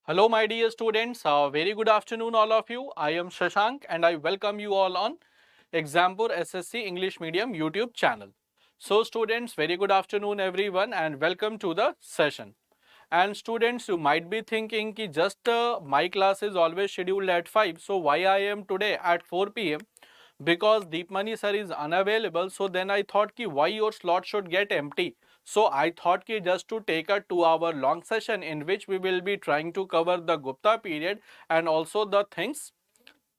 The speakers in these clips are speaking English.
Hello, my dear students. Very good afternoon, all of you. I am Shashank and I welcome you all on Exampur SSC English Medium YouTube channel. So, students, very good afternoon, everyone, and welcome to the session. And students, you might be thinking ki just my class is always scheduled at 5. So, why I am today at 4 p.m.? Because Deepmani sir is unavailable. So, then I thought ki why your slot should get empty. So I thought ki just to take a 2 hour long session in which we will be trying to cover the Gupta period and also the things,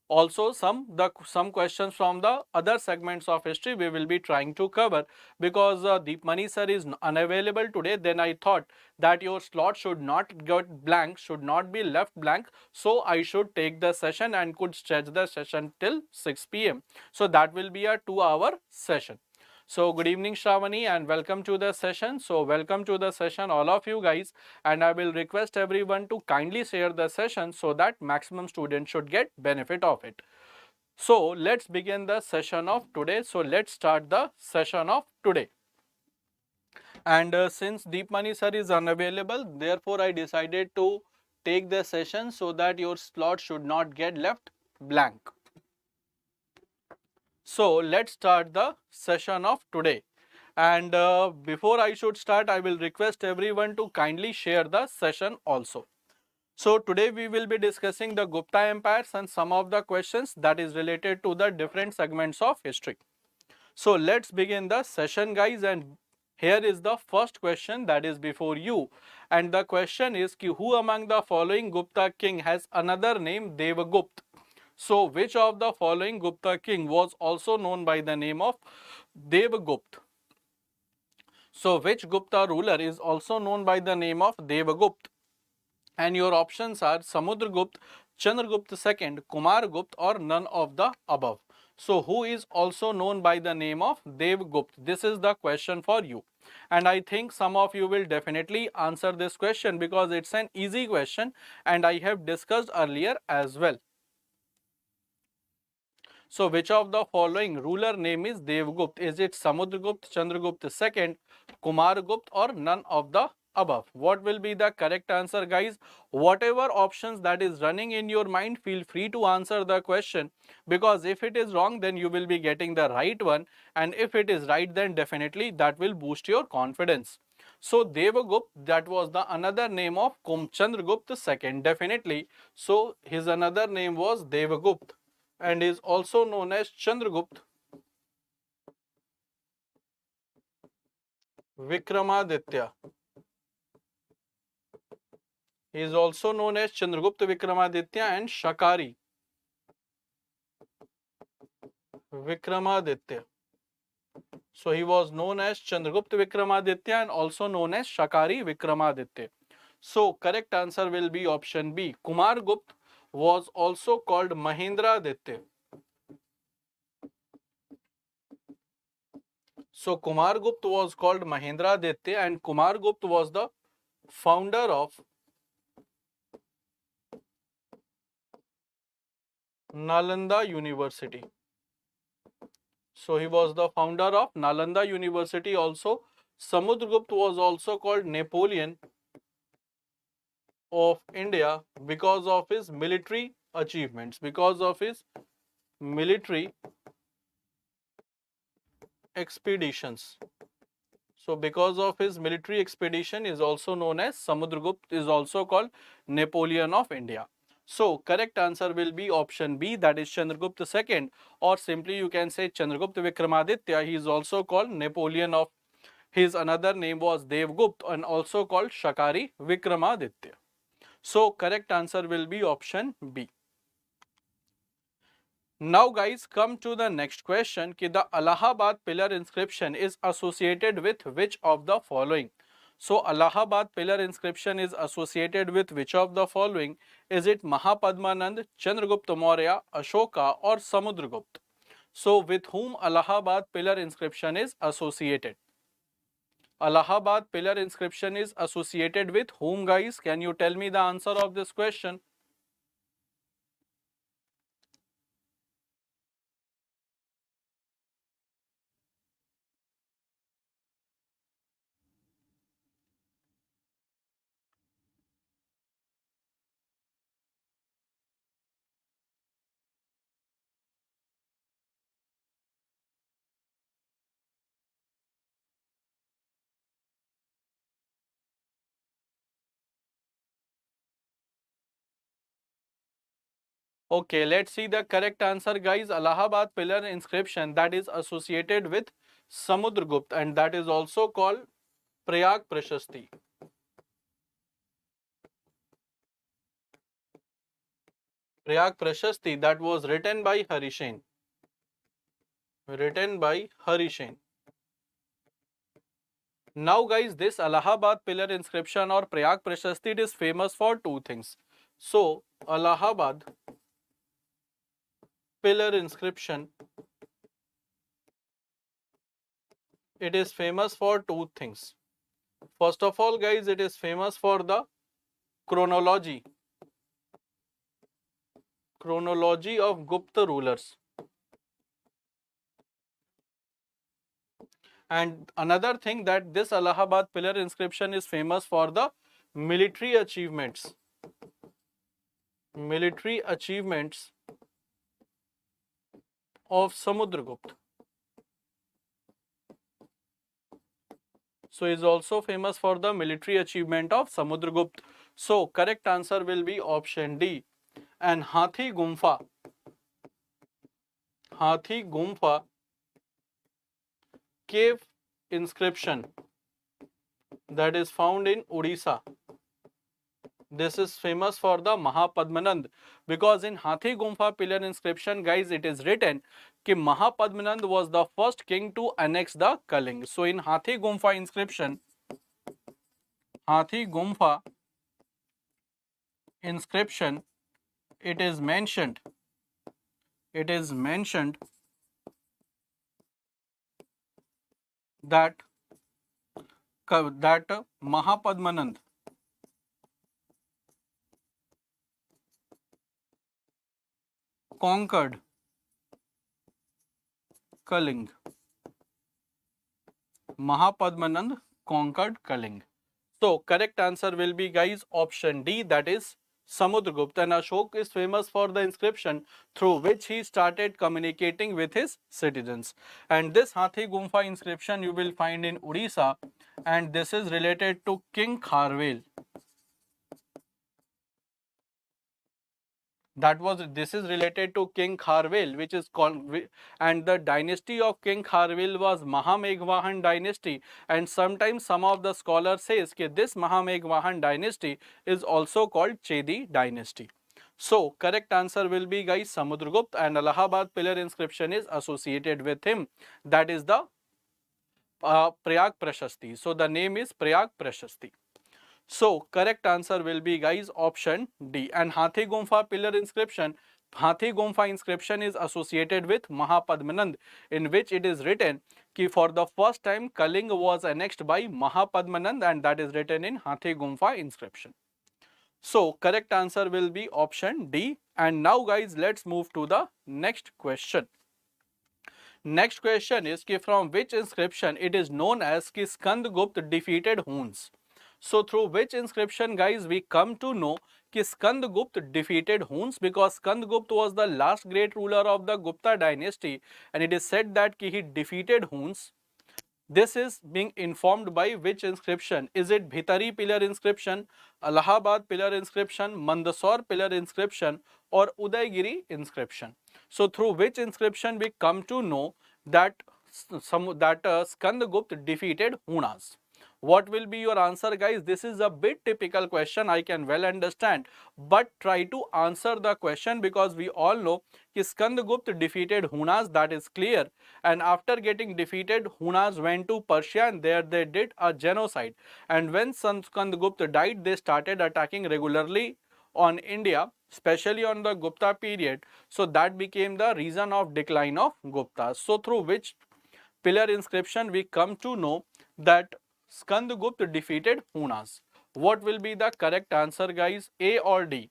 also some questions from the other segments of history we will be trying to cover. Because Deepmani sir is unavailable today, then I thought that your slot should not get blank, should not be left blank. So I should take the session and could stretch the session till 6 p.m. So that will be a 2 hour session. So good evening Shravani and welcome to the session. So welcome to the session all of you guys, and I will request everyone to kindly share the session so that maximum students should get benefit of it. So let's begin the session of today. So let's start the session of today. And since Deepmani sir is unavailable, therefore I decided to take the session so that your slot should not get left blank. So let's start the session of today. And before I should start, I will request everyone to kindly share the session also. So today we will be discussing the Gupta empires and some of the questions that is related to the different segments of history. So let's begin the session, guys, and here is the first question that is before you. And the question is ki who among the following Gupta king has another name Devagupt? So which of the following Gupta king was also known by the name of Devagupt? So which Gupta ruler is also known by the name of Devagupt? And your options are Samudragupt, Chandragupta II, Kumargupt, or none of the above. So who is also known by the name of Devgupt? This is the question for you. And I think some of you will definitely answer this question because it's an easy question and I have discussed earlier as well. So which of the following ruler name is Devgupt? Is it Samudragupt, Chandragupta II, Kumargupt, or none of the above? What will be the correct answer, guys? Whatever options that is running in your mind, feel free to answer the question, because if it is wrong, then you will be getting the right one, and if it is right, then definitely that will boost your confidence. So Devagupt, that was the another name of Chandragupta II, definitely. So his another name was Devagupt and is also known as Chandragupta Vikramaditya. He is also known as Chandragupta Vikramaditya and Shakari Vikramaditya. So he was known as Chandragupta Vikramaditya and also known as Shakari Vikramaditya. So correct answer will be option B. Kumargupt was also called Mahendraaditya. So Kumargupt was called Mahendraaditya, and Kumargupt was the founder of Nalanda University. So he was the founder of Nalanda University also. Samudragupta was also called Napoleon of India because of his military achievements, because of his military expeditions. So because of his military expedition is also known as Samudragupta, is also called Napoleon of India. So correct answer will be option B, that is Chandragupta II, or simply you can say Chandragupta Vikramaditya. He is also called Napoleon of, his another name was Devgupt and also called Shakari Vikramaditya. So correct answer will be option B. Now guys, come to the next question. Ki the Allahabad pillar inscription is associated with which of the following? So Allahabad pillar inscription is associated with which of the following? Is it Mahapadmanand, Chandragupta Maurya, Ashoka or Samudragupta? So with whom Allahabad pillar inscription is associated? Allahabad pillar inscription is associated with whom, guys? Can you tell me the answer of this question? Okay, let's see the correct answer, guys. Allahabad pillar inscription that is associated with Samudragupta, and that is also called Prayag Prashasti. Prayag Prashasti that was written by Harishen. Written by Harishen. Now, guys, this Allahabad pillar inscription or Prayag Prashasti is famous for two things. So, Allahabad pillar inscription, it is famous for two things. First of all, guys, it is famous for the chronology of Gupta rulers. And another thing that this Allahabad pillar inscription is famous for the military achievements. Military achievements of Samudragupta. So is also famous for the military achievement of Samudragupta. So correct answer will be option D. And Hathi Gumfa cave inscription that is found in Odisha. This is famous for the Mahapadmanand, because in Hathi Gumfa pillar inscription, guys, it is written कि Mahapadmanand was the first king to annex the Kaling. So in Hathi Gumfa inscription, it is mentioned that Mahapadmanand conquered Kaling. Mahapadmanand conquered Kaling. So correct answer will be, guys, option D, that is Samudragupta. And Ashok is famous for the inscription through which he started communicating with his citizens. And this Hathi Gumfa inscription you will find in Odisha, and this is related to King Kharvel. This is related to King Kharvel, which is called, and the dynasty of King Kharvel was Mahamegvahan dynasty, and sometimes some of the scholars says that this Mahamegvahan dynasty is also called Chedi dynasty. So correct answer will be, guys, Samudragupta, and Allahabad pillar inscription is associated with him. That is the Prayag Prashasti. So the name is Prayag Prashasti. So correct answer will be, guys, option D. And Hathi Gumfa pillar inscription, Hathi Gumfa inscription is associated with Mahapadmanand, in which it is written that for the first time Kaling was annexed by Mahapadmanand, and that is written in Hathi Gumfa inscription. So correct answer will be option D. And now, guys, let's move to the next question. Next question is कि from which inscription it is known as कि Skandagupta defeated Huns. So through which inscription, guys, we come to know कि Skandagupta defeated Huns, because Skandagupta was the last great ruler of the Gupta dynasty, and it is said that he defeated Huns. This is being informed by which inscription? Is it Bhitari pillar inscription, Allahabad pillar inscription, Mandsaur pillar inscription, or Udaygiri inscription? So through which inscription we come to know that Skandagupta defeated Hunas? What will be your answer, guys? This is a bit typical question, I can well understand, but try to answer the question, because we all know that Skandagupta defeated Hunas, that is clear, and after getting defeated, Hunas went to Persia and there they did a genocide, and when Skandagupta died, they started attacking regularly on India, especially on the Gupta period. So that became the reason of decline of Gupta. So through which pillar inscription we come to know that Skandagupta defeated Hunas. What will be the correct answer, guys? A or D?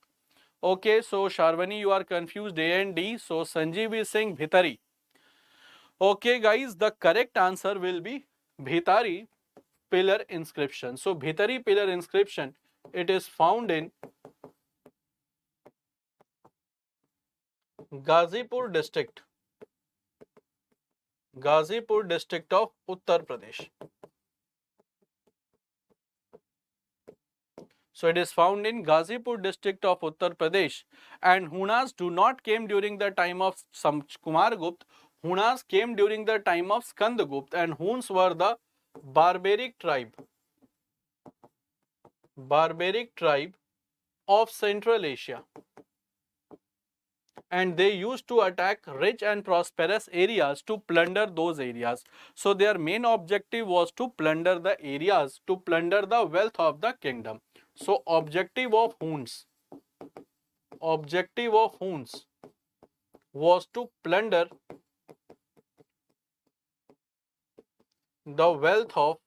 Okay, so Sharvani, you are confused A and D. So Sanjeev is saying Bhitari. Okay, guys, the correct answer will be Bhitari pillar inscription. So Bhitari pillar inscription, it is found in Gazipur district of Uttar Pradesh. So it is found in Gazipur district of Uttar Pradesh, and Hunas do not came during the time of Kumargupta. Hunas came during the time of Skandagupta, and Huns were the barbaric tribe of Central Asia, and they used to attack rich and prosperous areas to plunder those areas. So their main objective was to plunder the areas, to plunder the wealth of the kingdom. So objective of Huns was to plunder the wealth of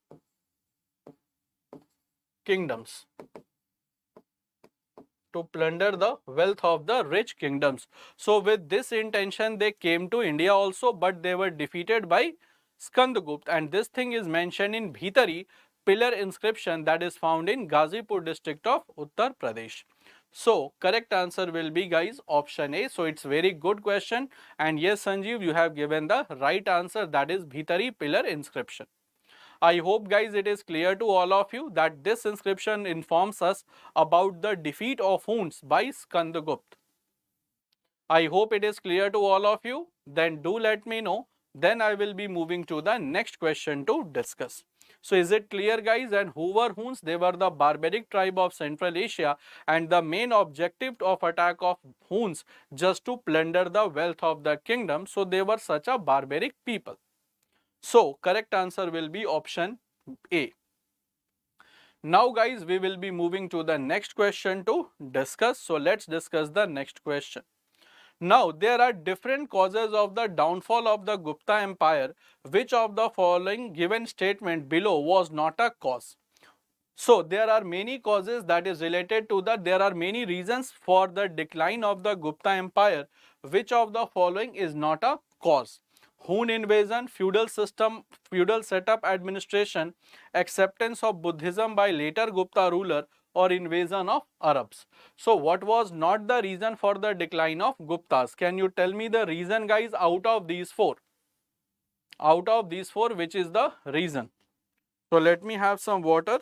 kingdoms, to plunder the wealth of the rich kingdoms. So with this intention they came to India also, but they were defeated by Skandagupta, and this thing is mentioned in Bhitari pillar inscription that is found in Gazipur district of Uttar Pradesh. So correct answer will be, guys, option A. So it's very good question, and yes, Sanjeev, you have given the right answer, that is Bhitari pillar inscription. I hope, guys, it is clear to all of you that this inscription informs us about the defeat of Huns by Skandagupta. I hope it is clear to all of you. Then do let me know. Then I will be moving to the next question to discuss. So is it clear, guys? And who were Huns? They were the barbaric tribe of Central Asia, and the main objective of attack of Huns just to plunder the wealth of the kingdom. So they were such a barbaric people. So correct answer will be option A. Now, guys, we will be moving to the next question to discuss. So let's discuss the next question. Now, there are different causes of the downfall of the Gupta Empire. Which of the following given statement below was not a cause? So there are many causes that is related to that. There are many reasons for the decline of the Gupta Empire. Which of the following is not a cause? Hun invasion, feudal system, feudal setup administration, acceptance of Buddhism by later Gupta ruler, or invasion of Arabs. So what was not the reason for the decline of Guptas? Can you tell me the reason, guys, out of these four? Out of these four, which is the reason? So let me have some water.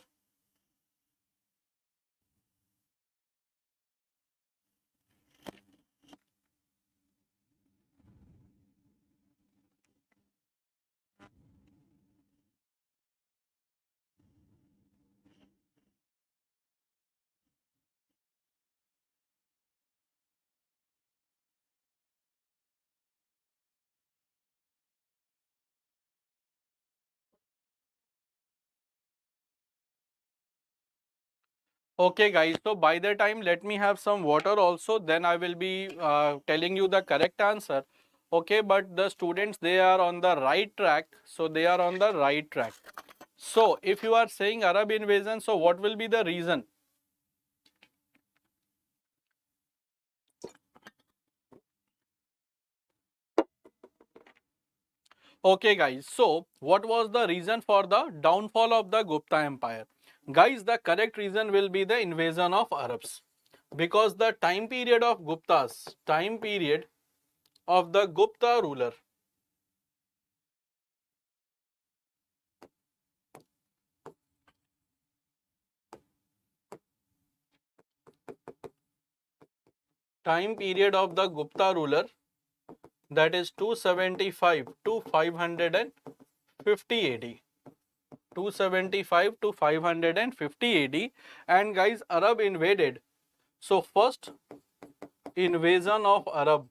Okay, guys, so by the time let me have some water also, then I will be telling you the correct answer. Okay, but the students, they are on the right track. So they are on the right track. So if you are saying Arab invasion, so what will be the reason? Okay, guys, so what was the reason for the downfall of the Gupta Empire? Guys, the correct reason will be the invasion of Arabs, because the time period of Guptas, time period of the Gupta ruler, time period of the Gupta ruler, that is 275 to 550 AD. 275 to 550 AD, and guys, Arab invaded. So first invasion of Arab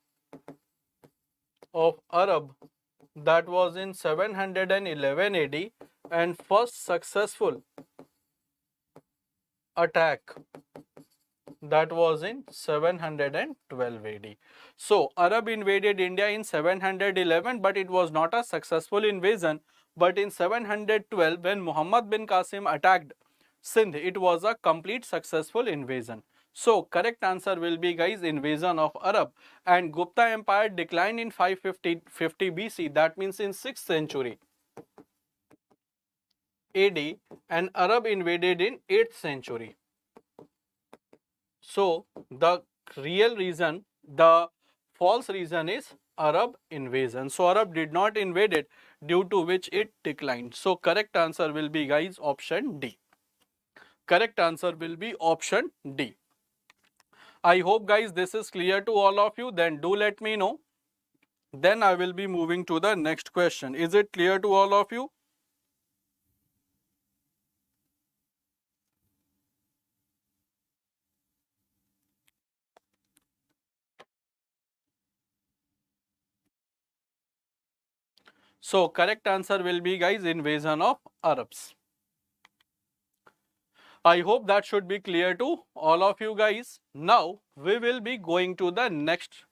that was in 711 AD, and first successful attack that was in 712 AD. So Arab invaded India in 711, but it was not a successful invasion. But in 712, when Muhammad bin Qasim attacked Sindh, it was a complete successful invasion. So correct answer will be, guys, invasion of Arab. And Gupta Empire declined in 550 BC, that means in 6th century AD, and Arab invaded in 8th century. So the real reason, the false reason is Arab invasion. So Arab did not invade it, due to which it declined. So correct answer will be, guys, option D. Correct answer will be option D. I hope, guys, this is clear to all of you. Then do let me know. Then I will be moving to the next question. Is it clear to all of you? So correct answer will be, guys, invasion of Arabs. I hope that should be clear to all of you guys. Now we will be going to the next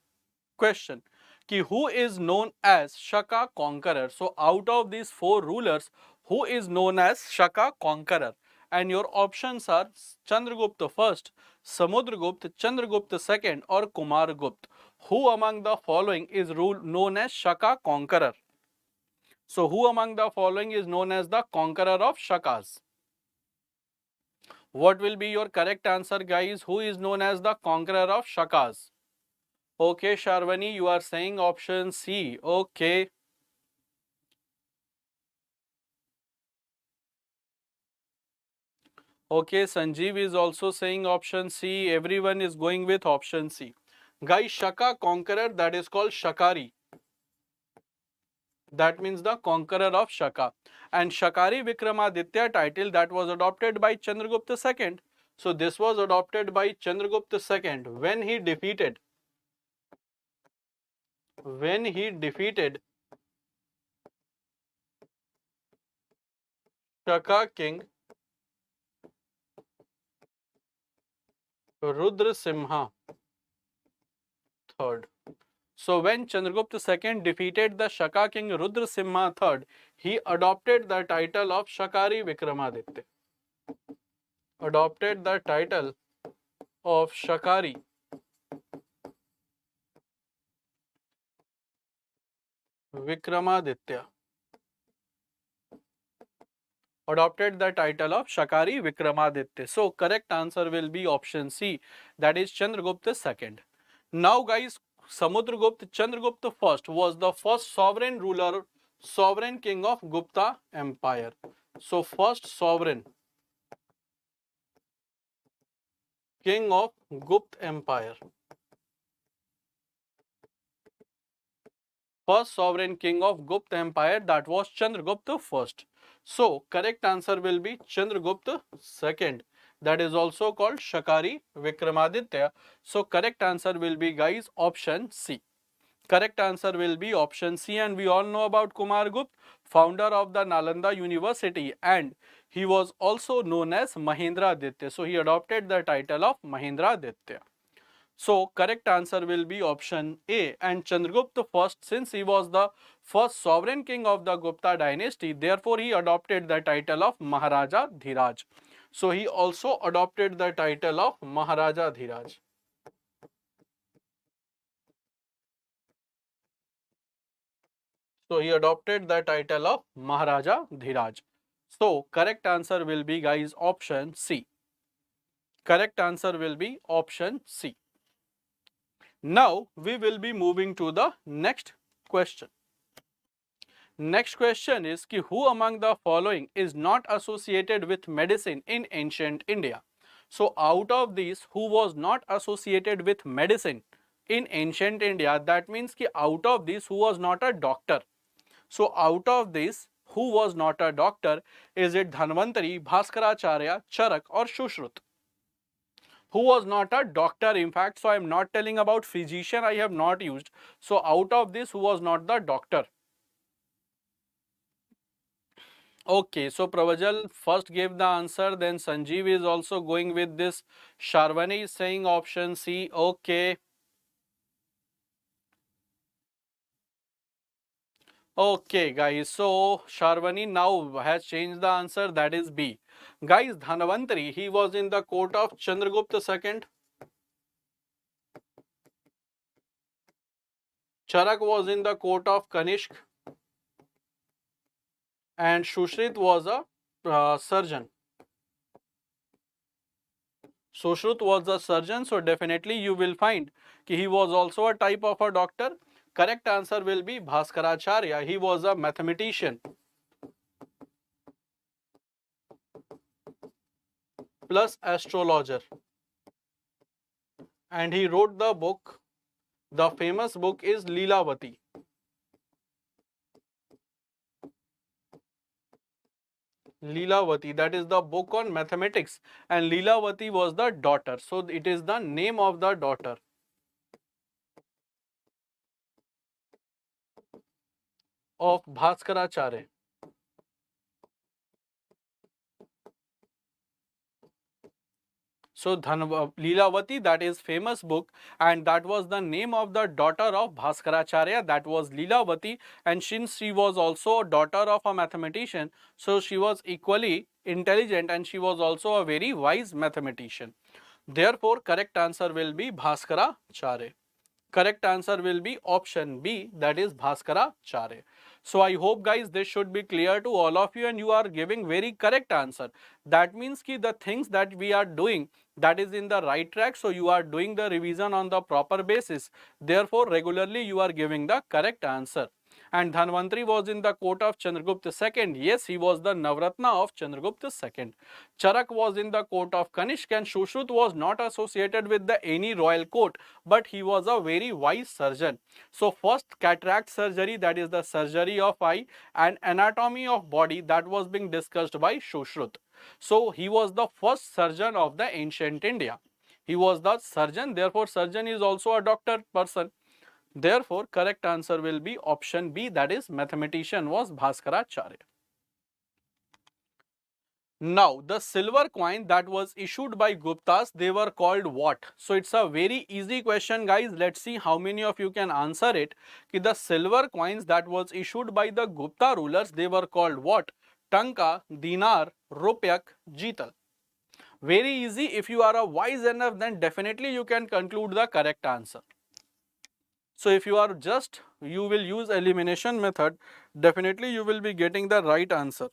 question. Ki who is known as Shaka conqueror? So out of these four rulers, who is known as Shaka conqueror? And your options are Chandragupta first, Samudragupta, Chandragupta second, or Kumargupta. Who among the following is known as Shaka conqueror? So who among the following is known as the conqueror of Shakas? What will be your correct answer, guys? Who is known as the conqueror of Shakas? Okay, Sharwani, you are saying option C. Okay. Okay, Sanjeev is also saying option C. Everyone is going with option C. Guys, Shaka conqueror, that is called Shakari. That means the conqueror of Shaka. And Shakari Vikramaditya title that was adopted by Chandragupta II. So this was adopted by Chandragupta II when he defeated Shaka king Rudra Simha III. So when Chandragupta II defeated the Shaka king Rudra Simha III, he adopted the title of Shakari Vikramaditya. Adopted the title of Shakari Vikramaditya. Adopted the title of Shakari Vikramaditya. So correct answer will be option C, that is Chandragupta II. Now guys, Samudragupta Chandragupta I was the first sovereign ruler, sovereign king of Gupta Empire. So first sovereign king of Gupta Empire. First sovereign king of Gupta Empire, that was Chandragupta I. So correct answer will be Chandragupta II. That is also called Shakari Vikramaditya. So correct answer will be, guys, option C. Correct answer will be option C. And we all know about Kumargupta, founder of the Nalanda University, and he was also known as Mahendraditta. So he adopted the title of Mahendraditta. So correct answer will be option A. And Chandragupta I, since he was the first sovereign king of the Gupta dynasty, therefore he adopted the title of Maharaja Dhiraj. So he also adopted the title of Maharaja Dhiraj. So he adopted the title of Maharaja Dhiraj. So correct answer will be, guys, option C. Correct answer will be option C. Now we will be moving to the next question. Next question is ki who among the following is not associated with medicine in ancient India? So out of these, who was not associated with medicine in ancient India? That means ki out of these, who was not a doctor? So out of this, who was not a doctor? Is it Dhanvantari, Bhaskaracharya, Charak or Shushrut? Who was not a doctor in fact, so I am not telling about physician, I have not used. So out of this, who was not the doctor? Okay, so Pravajal first gave the answer, then Sanjeev is also going with this. Sharvani is saying option C. Okay. Okay, guys. So Sharvani now has changed the answer. That is B. Guys, Dhanvantari, he was in the court of Chandragupta II. Charak was in the court of Kanishk. And Shushrit was a surgeon. Sushrut was a surgeon, so definitely you will find he was also a type of a doctor. Correct answer will be Bhaskaracharya. He was a mathematician plus astrologer. And he wrote the book. The famous book is Leelavati. Leelavati, that is the book on mathematics. And Leelavati was the daughter. So it is the name of the daughter of Bhaskaracharya. So Leelavati, that is famous book, and that was the name of the daughter of Bhaskaracharya, that was Leelavati. And since she was also a daughter of a mathematician, so she was equally intelligent and she was also a very wise mathematician. Therefore, correct answer will be Bhaskaracharya. Correct answer will be option B, that is Bhaskaracharya. So I hope guys this should be clear to all of you and you are giving very correct answer. That means ki the things that we are doing, that is in the right track, so you are doing the revision on the proper basis. Therefore regularly you are giving the correct answer. And Dhanvantari was in the court of Chandragupta II. Yes, he was the Navratna of Chandragupta II. Charak was in the court of Kanishk, and Shushrut was not associated with the any royal court, but he was a very wise surgeon. So first cataract surgery, that is the surgery of eye, and anatomy of body, that was being discussed by Shushrut. So he was the first surgeon of the ancient India. He was the surgeon, therefore surgeon is also a doctor person. Therefore, correct answer will be option B, that is mathematician was Bhaskaracharya. Now, the silver coin that was issued by Guptas, they were called what? So, it's a very easy question guys. Let's see how many of you can answer it. The silver coins that was issued by the Gupta rulers, they were called what? Tanka, Dinar, Rupyak, Jital. Very easy. If you are a wise enough, then definitely you can conclude the correct answer. So if you are just, you will use elimination method, definitely you will be getting the right answer.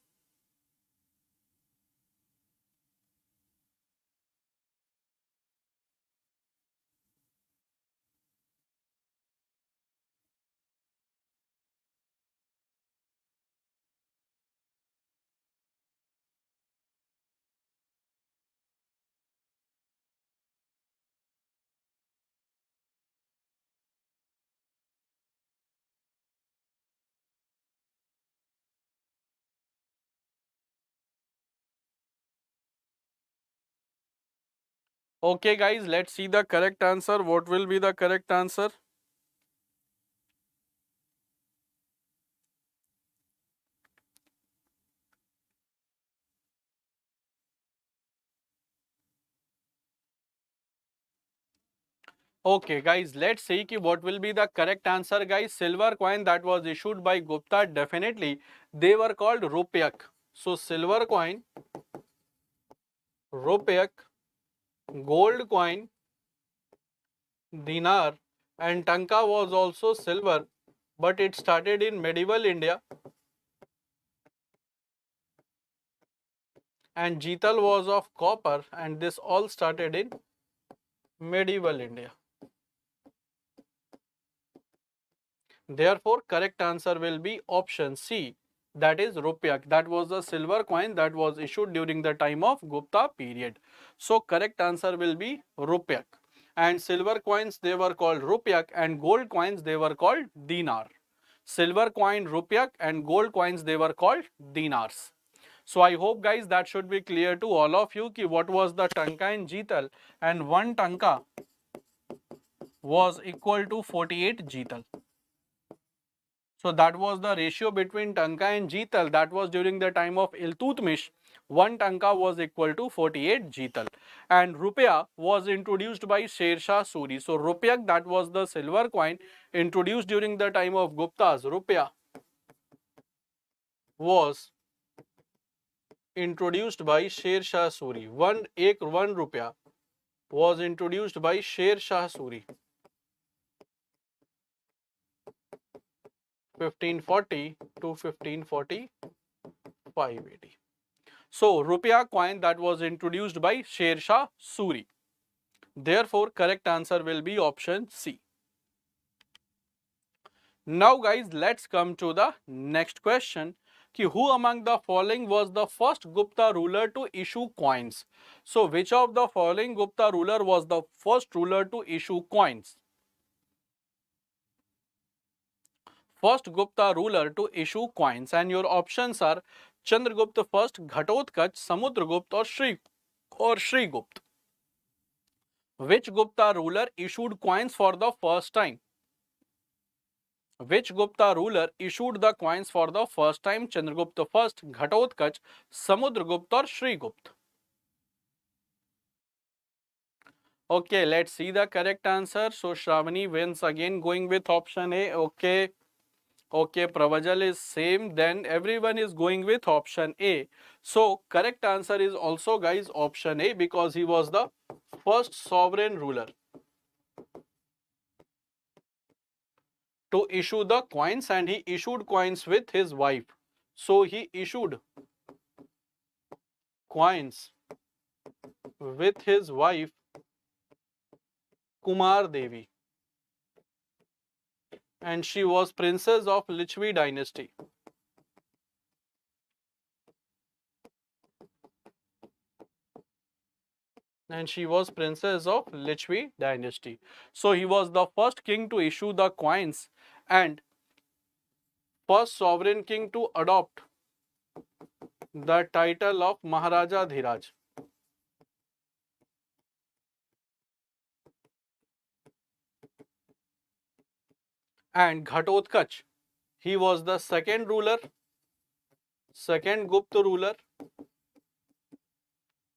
Okay guys, let's see the correct answer. What will be the correct answer? Okay guys, let's see what will be the correct answer guys. Silver coin that was issued by Gupta, definitely they were called Rupyak. So silver coin, Rupyak, gold coin, Dinar, and Tanka was also silver, but it started in medieval India. And Jital was of copper, and this all started in medieval India. Therefore, correct answer will be option C, that is Rupyak. That was a silver coin that was issued during the time of Gupta period. So, correct answer will be Rupyak. And silver coins they were called Rupyak, and gold coins they were called Dinar. silver coin rupyak, and gold coins they were called dinars. So I hope guys that should be clear to all of you ki what was the tanka in Jital, and 1 tanka was equal to 48 Jital. So that was the ratio between tanka and Jital. That was during the time of Iltutmish. 1 tanka was equal to 48 Jital. And rupya was introduced by Sher Shah Suri. So rupyak, that was the silver coin introduced during the time of Guptas. Rupya was introduced by Sher Shah Suri. 1 rupya was introduced by Sher Shah Suri. 1540 to 1545 AD. So, rupya coin that was introduced by Sher Shah Suri. Therefore, correct answer will be option C. Now guys, let's come to the next question. Ki who among the following was the first Gupta ruler to issue coins? So, which of the following Gupta ruler was the first ruler to issue coins? First Gupta ruler to issue coins, and your options are Chandragupta first, Ghatotkach, Samudragupta or Shrigupta. Which Gupta ruler issued coins for the first time? Which Gupta ruler issued the coins for the first time? Chandragupta first, Ghatotkach, Samudragupta or Shrigupta? Okay, let's see the correct answer. So Shravani wins again, going with option A. Okay, Pravajal is same. Then everyone is going with option A. So correct answer is also guys option A, because he was the first sovereign ruler to issue the coins, and he issued coins with his wife. So he issued coins with his wife Kumar Devi, and she was princess of Lichvi dynasty. And she was princess of Lichvi dynasty. So he was the first king to issue the coins and first sovereign king to adopt the title of Maharaja Dhiraj. And Ghatotkach, he was the second ruler, second Gupta ruler,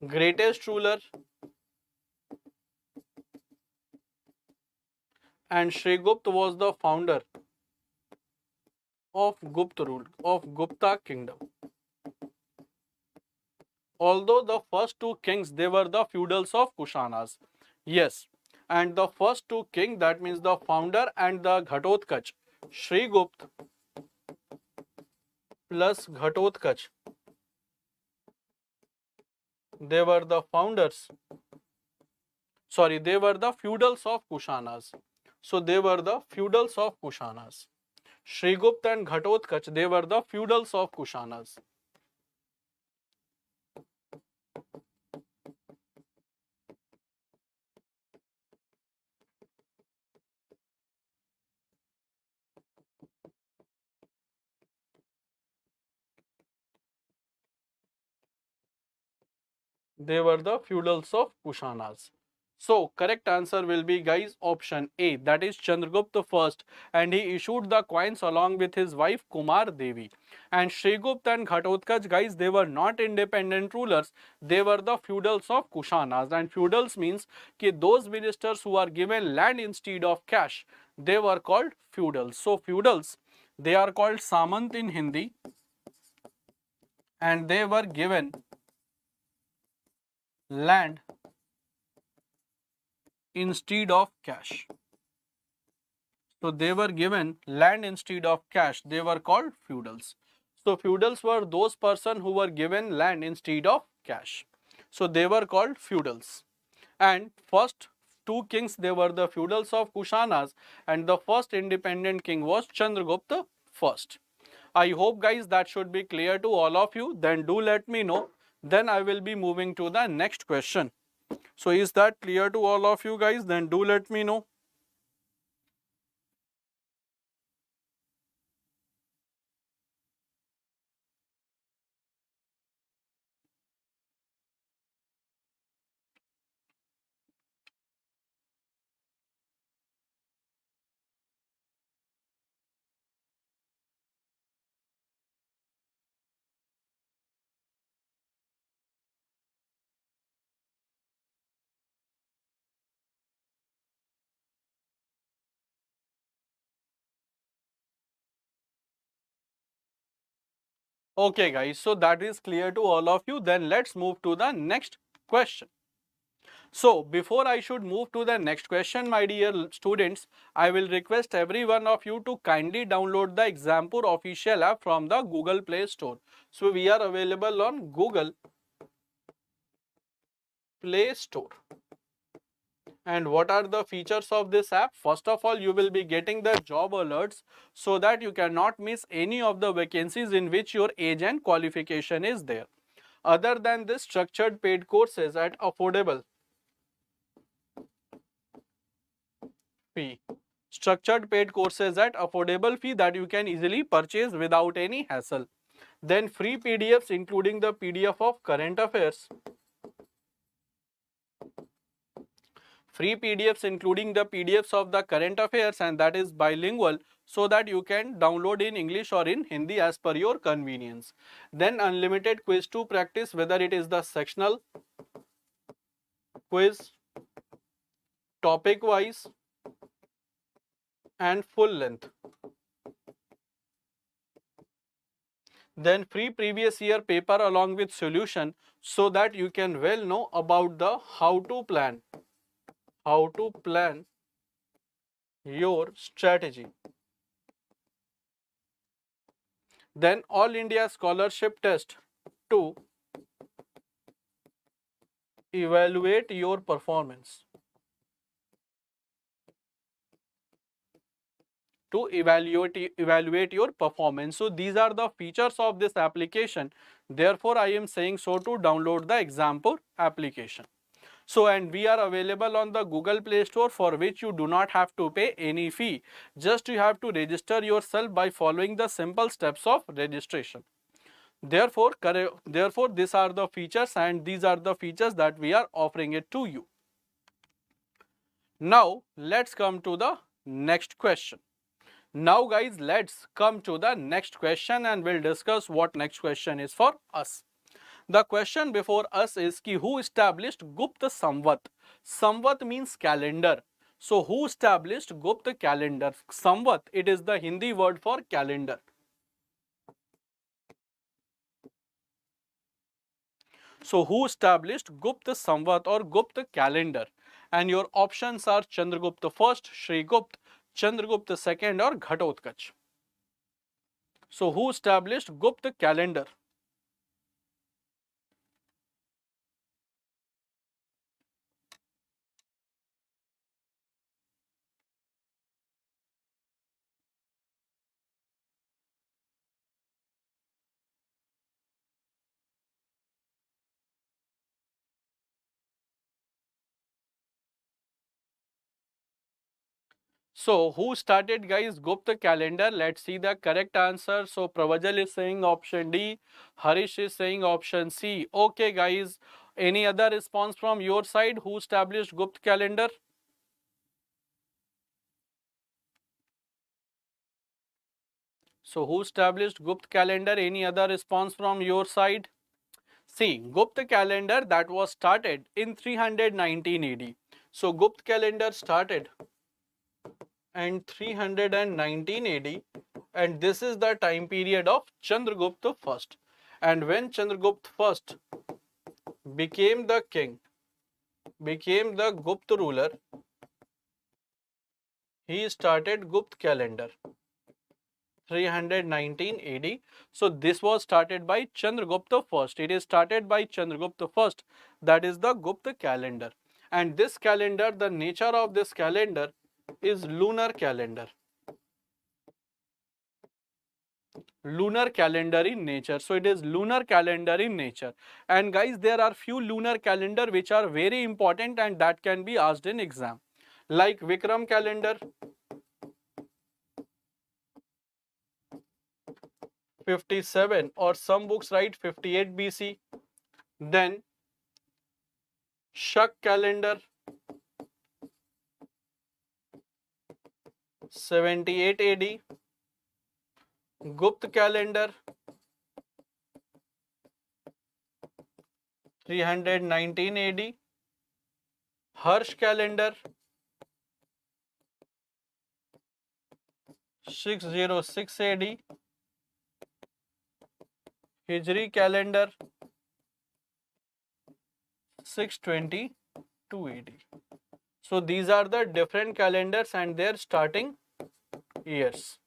greatest ruler, and Shrigupta was the founder of Gupta kingdom. Although the first two kings, they were the feudals of Kushanas. Yes, and the first two king, that means the founder and the Ghatotkach, Shrigupta plus Ghatotkach, they were the founders. Sorry, they were the feudals of Kushanas. So they were the feudals of Kushanas. Shrigupta and Ghatotkach, they were the feudals of Kushanas. They were the feudals of Kushanas. So correct answer will be guys option A, that is Chandragupta first, and he issued the coins along with his wife Kumar Devi. And Shrigupta and Ghatotkach guys, they were not independent rulers, they were the feudals of Kushanas. And feudals means कि those ministers who are given land instead of cash, they were called feudals. So feudals, they are called Samant in Hindi, and they were given land instead of cash. So they were given land instead of cash. They were called feudals. So feudals were those person who were given land instead of cash. So they were called feudals. And first two kings, they were the feudals of Kushanas, and the first independent king was Chandragupta first. I hope guys that should be clear to all of you. Then do let me know. Then I will be moving to the next question. So is that clear to all of you guys? Then do let me know. Okay guys, so that is clear to all of you. Then let's move to the next question. So before I should move to the next question, my dear students, I will request every one of you to kindly download the Exampur official app from the Google Play Store. So we are available on Google Play Store. And what are the features of this app? First of all, you will be getting the job alerts so that you cannot miss any of the vacancies in which your age and qualification is there. Other than this, structured paid courses at affordable fee. Structured paid courses at affordable fee that you can easily purchase without any hassle. Then free PDFs including the PDF of current affairs. Free PDFs including the PDFs of the current affairs, and that is bilingual, so that you can download in English or in Hindi as per your convenience. Then unlimited quiz to practice, whether it is the sectional quiz, topic wise and full length. Then free previous year paper along with solution, so that you can well know about the how to plan your strategy. Then all India scholarship test to evaluate your performance. Evaluate your performance. So these are the features of this application. Therefore, I am saying so to download the Exampur application. So, and we are available on the Google Play Store, for which you do not have to pay any fee. Just you have to register yourself by following the simple steps of registration. Therefore, these are the features, and these are the features that we are offering it to you. Now, let's come to the next question. Now guys, let's come to the next question and we'll discuss what next question is for us. The question before us is ki who established Gupta Samvat? Samvat means calendar. So who established Gupta calendar? Samvat, it is the Hindi word for calendar. So who established Gupta Samvat or Gupta calendar? And your options are Chandragupta first, Sri Gupta, Chandragupta second or Ghatotkacha. So who established Gupta calendar? So who started guys Gupta calendar? Let's see the correct answer. So Pravajal is saying option D, Harish is saying option C. Okay guys, any other response from your side? Who established Gupta calendar? So who established Gupta calendar? Any other response from your side? See, Gupta calendar that was started in 319 AD. So Gupta calendar started in 319 AD, and this is the time period of Chandragupta first. And when Chandragupta first became the king, became the Gupta ruler, he started Gupta calendar 319 AD. So this was started by Chandragupta first. It is started by Chandragupta first. That is the Gupta calendar. And this calendar, the nature of this calendar is lunar calendar. Lunar calendar in nature. So it is lunar calendar in nature. And guys, there are few lunar calendar which are very important and that can be asked in exam. Like Vikram calendar, 57, or some books write 58 BC. Then Shak calendar, 78 AD. Gupta calendar, 319 AD. Harsh calendar, 606 AD. Hijri calendar 620 to AD. So these are the different calendars and their starting years.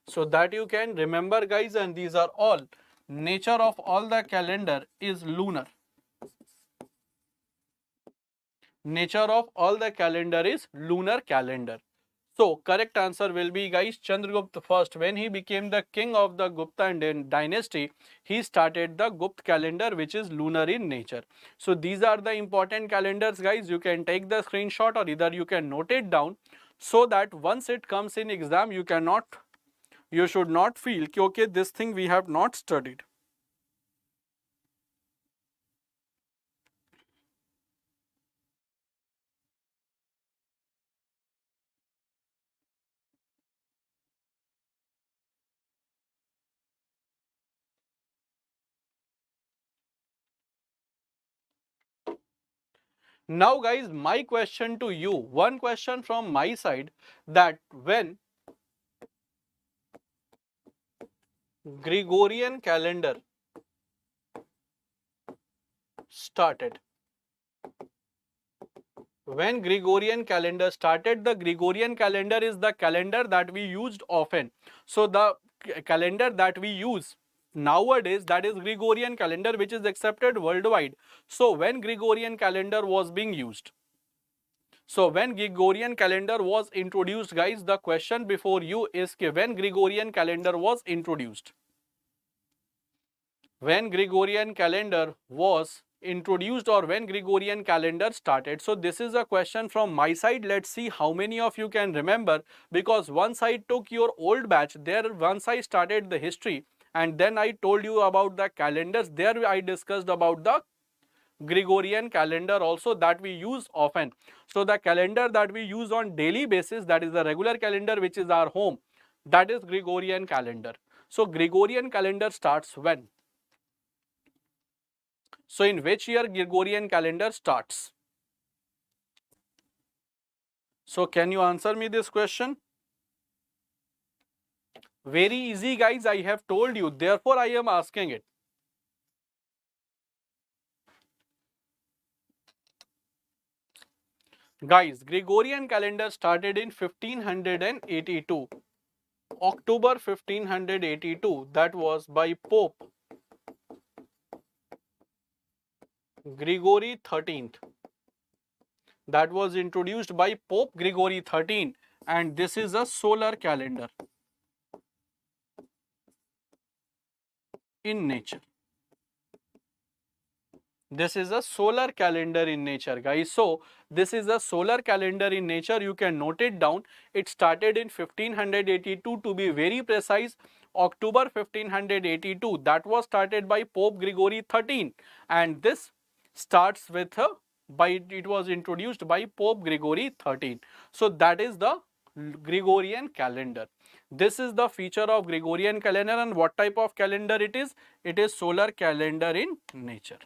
So that you can remember guys, and these are all. Nature of all the calendar is lunar. Nature of all the calendar is lunar calendar. So correct answer will be guys Chandragupta first. When he became the king of the Gupta dynasty, he started the Gupta calendar, which is lunar in nature. So these are the important calendars guys. You can take the screenshot or either you can note it down, so that once it comes in exam you should not feel कि okay, this thing we have not studied. Now guys, my question to you, one question from my side, that when Gregorian calendar started, when Gregorian calendar started, the Gregorian calendar is the calendar that we used often. So the calendar that we use nowadays, that is Gregorian calendar, which is accepted worldwide. So when Gregorian calendar was being used, so when Gregorian calendar was introduced guys, the question before you is when Gregorian calendar was introduced. When Gregorian calendar was introduced or when Gregorian calendar started. So this is a question from my side. Let's see how many of you can remember, because once I took your old batch, there once I started the history and then I told you about the calendars, there I discussed about the Gregorian calendar also that we use often. So the calendar that we use on daily basis, that is the regular calendar which is our home, that is Gregorian calendar. So Gregorian calendar starts when? So in which year Gregorian calendar starts? So can you answer me this question? Very easy guys, I have told you, therefore I am asking it. Guys, Gregorian calendar started in 1582. October 1582, that was by Pope Gregory 13th. That was introduced by Pope Gregory 13, and this is a solar calendar in nature. This is a solar calendar in nature guys. So this is a solar calendar in nature, you can note it down. It started in 1582, to be very precise, October 1582. That was started by Pope Gregory 13, and this starts with it was introduced by Pope Gregory 13. So that is the Gregorian calendar. This is the feature of Gregorian calendar, and what type of calendar it is? It is solar calendar in nature.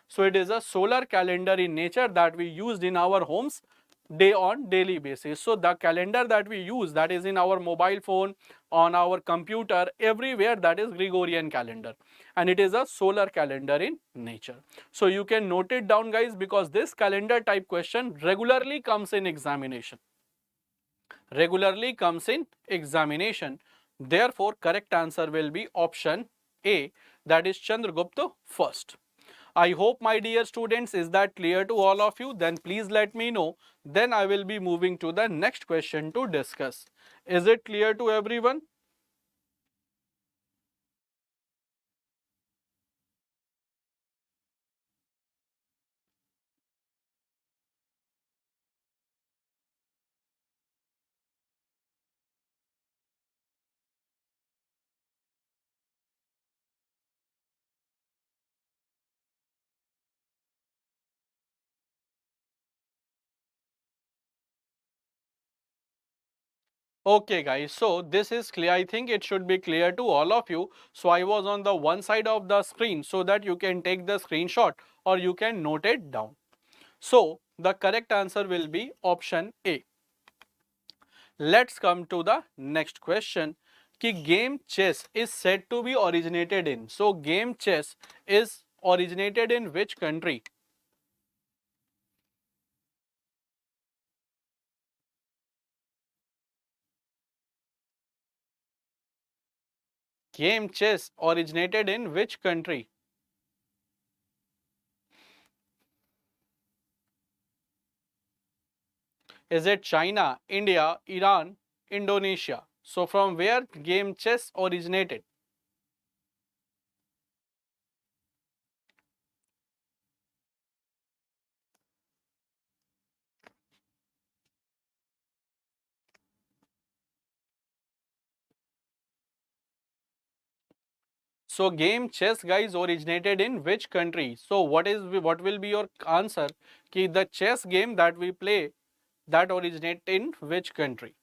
So it is a solar calendar in nature that we used in our homes on daily basis. So the calendar that we use, that is in our mobile phone, on our computer, everywhere, that is Gregorian calendar, and it is a solar calendar in nature. So you can note it down guys, because this calendar type question regularly comes in examination. Regularly comes in examination. Therefore correct answer will be option A, that is Chandragupta first. I hope my dear students, is that clear to all of you? Then please let me know. Then I will be moving to the next question to discuss. Is it clear to everyone? Okay guys, so this is clear. I think it should be clear to all of you. So I was on the one side of the screen so that you can take the screenshot or you can note it down. So the correct answer will be option A. Let's come to the next question. कि game chess is said to be originated in. So game chess is originated in which country? Game chess originated in which country? Is it China, India, Iran, Indonesia? So from where game chess originated? So game chess guys originated in which country? So what will be your answer? Ki the chess game that we play that originate in which country?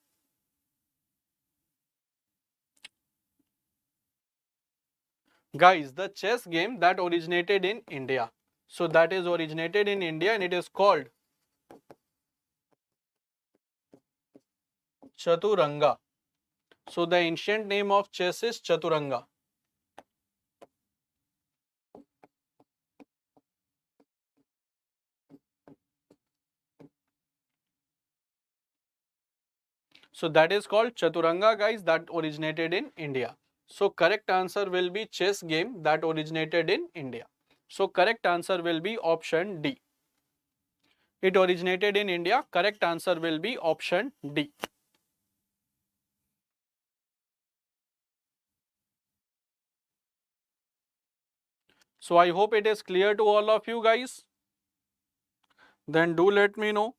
Guys, the chess game that originated in India. So that is originated in India and it is called Chaturanga. So the ancient name of chess is Chaturanga. So that is called Chaturanga guys, that originated in India. So correct answer will be chess game that originated in India. So correct answer will be option D. It originated in India. Correct answer will be option D. So I hope it is clear to all of you guys. Then do let me know.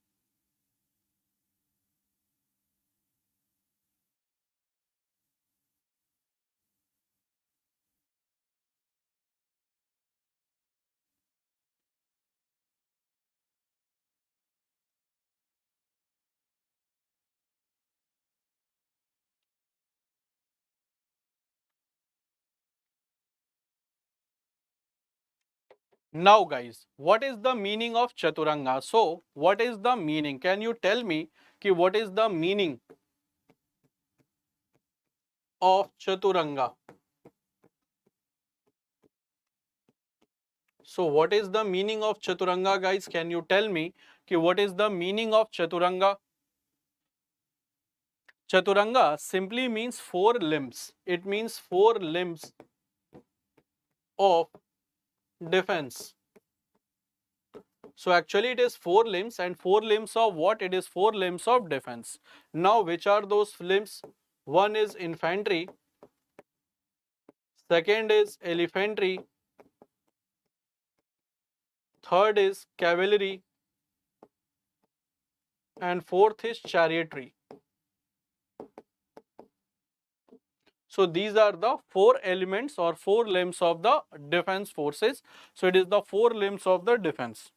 Now guys, what is the meaning of Chaturanga? So what is the meaning? Can you tell me ki what is the meaning of Chaturanga? So what is the meaning of Chaturanga guys? Can you tell me ki what is the meaning of Chaturanga? Chaturanga simply means four limbs. It means four limbs of defense. So actually it is four limbs, and four limbs of what? It is four limbs of defense. Now which are those limbs? One is infantry, second is elephantry, third is cavalry, and fourth is chariotry. So these are the four elements or four limbs of the defense forces. So it is the four limbs of the defense.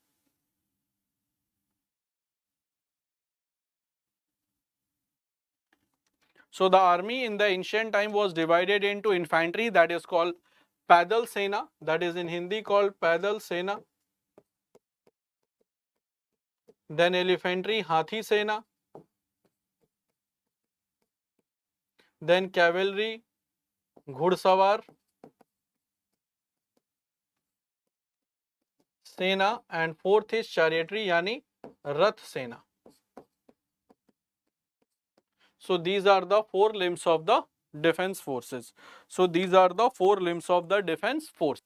So the army in the ancient time was divided into infantry, that is called Padal Sena, that is in Hindi called Padal Sena. Then elephantry, Hathi Sena. Then cavalry, Ghudsavar Sena, and fourth is chariotry yani Rath Sena. So these are the four limbs of the defense forces. So these are the four limbs of the defense force.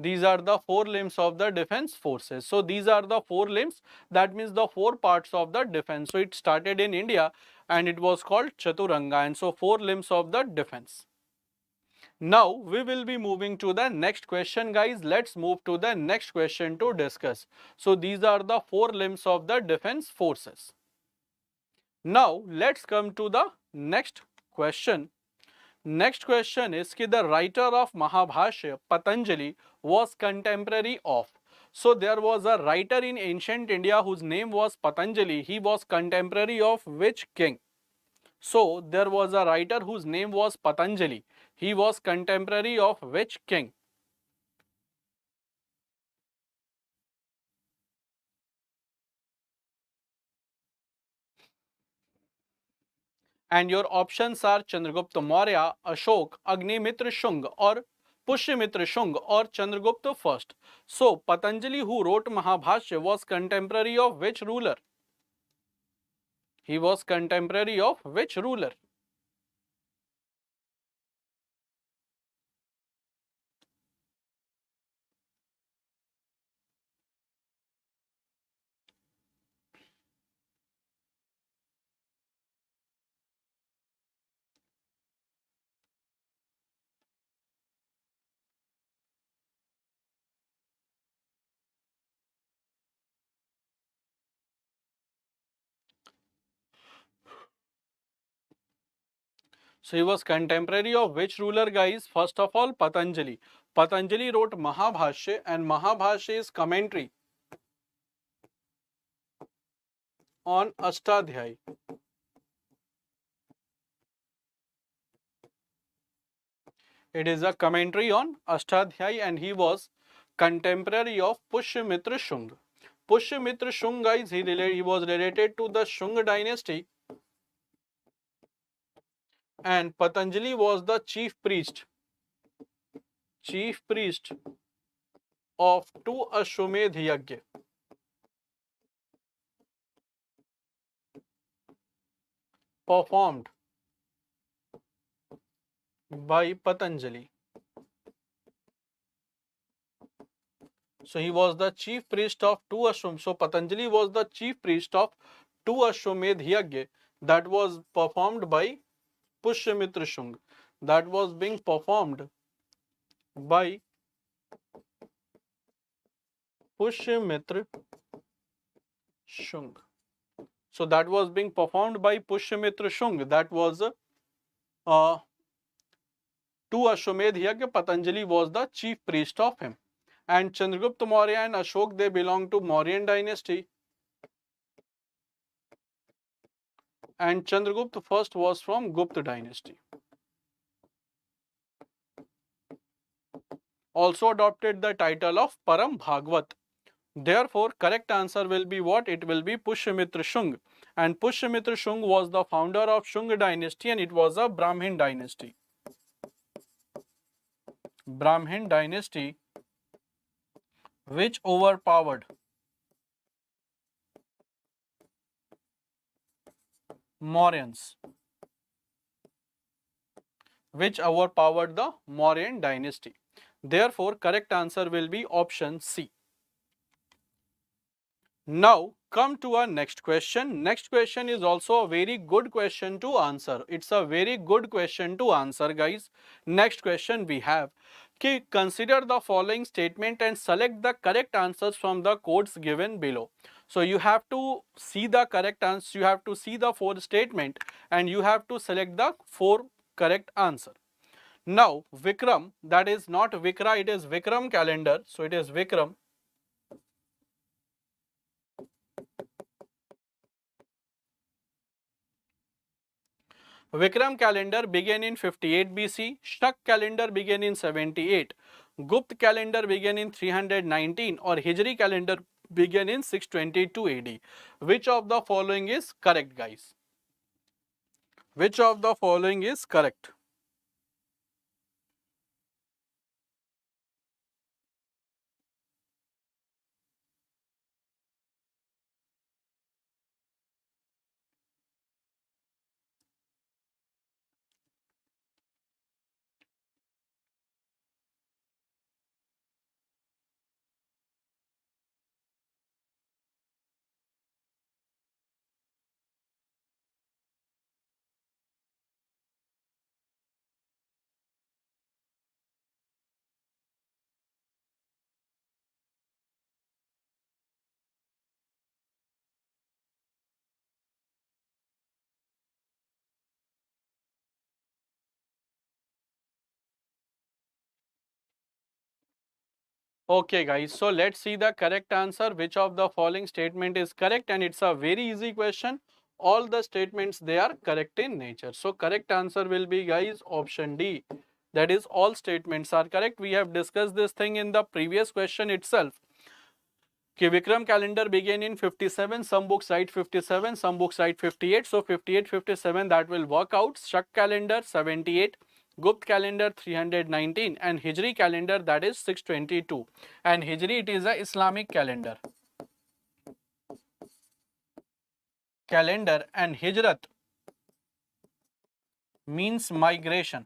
These are the four limbs of the defense forces. So these are the four limbs, that means the four parts of the defense. So it started in India and it was called Chaturanga, and so four limbs of the defense. Now we will be moving to the next question guys. Let's move to the next question to discuss. So these are the four limbs of the defense forces. Now let's come to the next question. Next question is कि the writer of Mahabhashya, Patanjali, was contemporary of. So there was a writer in ancient India whose name was Patanjali. He was contemporary of which king? So there was a writer whose name was Patanjali. He was contemporary of which king? And your options are Chandragupta Maurya, Ashok, Agnimitra Shunga, or Pushyamitra Shunga, or Chandragupta first. So Patanjali, who wrote Mahabhashya, was contemporary of which ruler? He was contemporary of which ruler? So he was contemporary of which ruler, guys? First of all, Patanjali. Patanjali wrote Mahabhashya, and Mahabhashya is commentary on Ashtadhyayi. It is a commentary on Ashtadhyayi, and he was contemporary of Pushyamitra Shunga. Pushyamitra Shunga, guys, he was related to the Shunga dynasty, and Patanjali was the chief priest of two Ashwamedh Yajna performed by Patanjali. So he was the chief priest of two Ashwamedh. So Patanjali was the chief priest of two Ashwamedh Yajna that was performed by Pushyamitra Shunga. That was being performed by Pushyamitra Shunga. So that was being performed by Pushyamitra Shunga. That was two Ashwamedh Yajna. Patanjali was the chief priest of him. And Chandragupta Maurya and Ashok, they belong to Mauryan dynasty. And Chandragupta first was from Gupta dynasty. Also adopted the title of Param Bhagwat. Therefore, correct answer will be what? It will be Pushyamitra Shunga. And Pushyamitra Shunga was the founder of Shunga dynasty, and it was a Brahmin dynasty. Brahmin dynasty which overpowered Mauryans. Which overpowered the Mauryan dynasty. Therefore, correct answer will be option C. Now, come to our next question. Next question is also a very good question to answer. It's a very good question to answer, guys. Next question we have. Okay, consider the following statement and select the correct answers from the codes given below. So you have to see the correct answer, you have to see the four statement, and you have to select the four correct answer. Now, Vikram, that is not Vikra, it is Vikram calendar. So it is Vikram. Vikram calendar began in 58 BC, Shak calendar began in 78, Gupta calendar began in 319, or Hijri calendar began in 622 AD. Which of the following is correct, guys? Which of the following is correct? Okay, guys, so let's see the correct answer. Which of the following statement is correct? And it's a very easy question. All the statements, they are correct in nature. So correct answer will be, guys, option D. That is, all statements are correct. We have discussed this thing in the previous question itself. कि Vikram calendar began in 57, some books write 57, some books write 58, so 58, 57 that will work out. Shak calendar 78, Gupt calendar 319 and Hijri calendar that is 622, and Hijri it is a Islamic calendar and Hijrat means migration.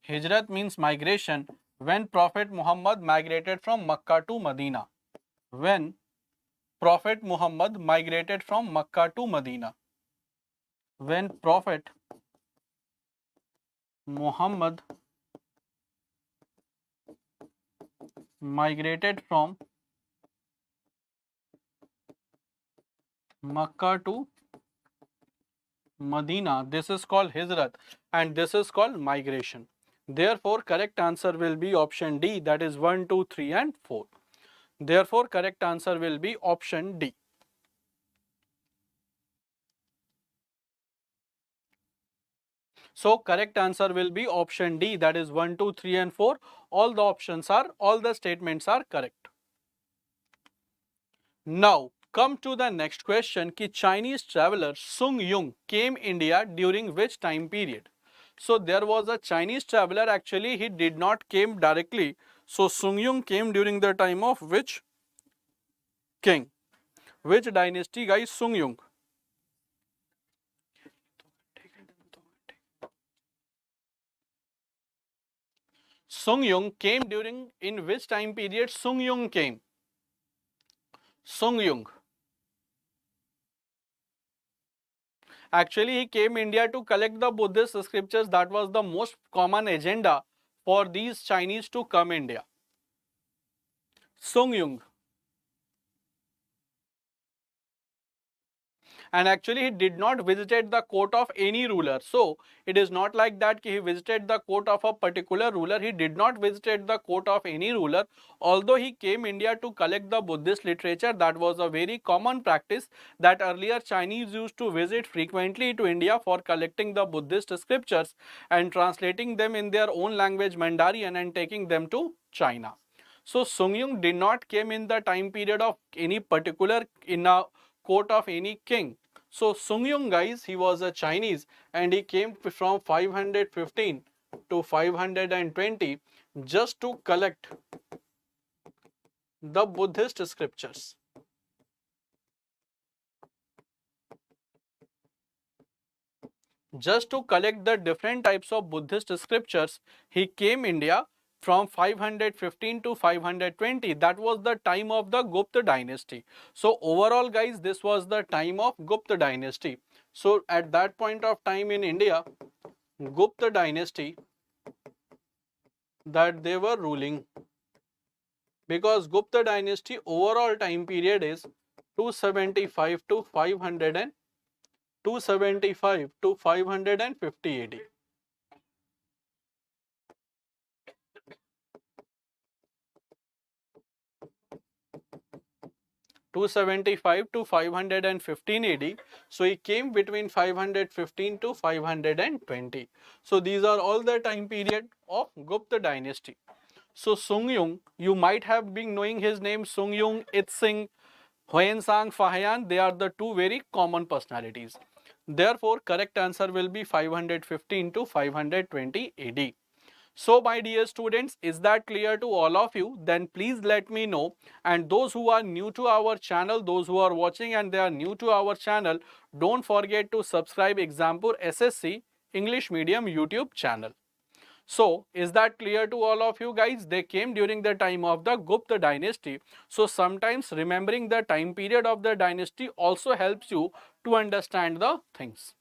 Hijrat means migration when Prophet Muhammad migrated from Makkah to Medina. When Prophet Muhammad migrated from Makkah to Medina. When Prophet Muhammad migrated from Makkah to Medina, this is called Hijrat and this is called migration. Therefore, correct answer will be option D, that is 1, 2, 3 and 4. Therefore, correct answer will be option D. So, correct answer will be option D, that is 1, 2, 3 and 4. All the statements are correct. Now, come to the next question कि Chinese traveler Sung Yung came India during which time period? So there was a Chinese traveler, actually he did not came directly. So Sung Yung came during the time of which king? Which dynasty guys? Sung Yung. Sung Yung came during, in which time period Sung Yung came? Sung Yung. Actually, he came India to collect the Buddhist scriptures. That was the most common agenda for these Chinese to come India. Sung Yung. And actually he did not visited the court of any ruler. So it is not like that he visited the court of a particular ruler. He did not visited the court of any ruler. Although he came India to collect the Buddhist literature, that was a very common practice that earlier Chinese used to visit frequently to India for collecting the Buddhist scriptures and translating them in their own language Mandarin and taking them to China. So Sung Yung did not came in the time period of any particular in a court of any king. So Sung Yung guys, he was a Chinese and he came from 515 to 520 just to collect the Buddhist scriptures. Just to collect the different types of Buddhist scriptures, he came India from 515 to 520. That was the time of the Gupta dynasty. So overall guys, this was the time of Gupta dynasty. So at that point of time in India, Gupta dynasty, that they were ruling, because Gupta dynasty overall time period is 275 to 550 AD. 275 to 515 AD. So he came between 515 to 520. So these are all the time period of Gupta dynasty. So Sung Yung, you might have been knowing his name, Sung Yung, Itsing, Huansang, Fahayan. They are the two very common personalities. Therefore, correct answer will be 515 to 520 AD. So my dear students, is that clear to all of you? Then please let me know. And those who are new to our channel, those who are watching and they are new to our channel, don't forget to subscribe Exampur SSC English Medium YouTube channel. So is that clear to all of you guys? They came during the time of the Gupta dynasty. So sometimes remembering the time period of the dynasty also helps you to understand the things.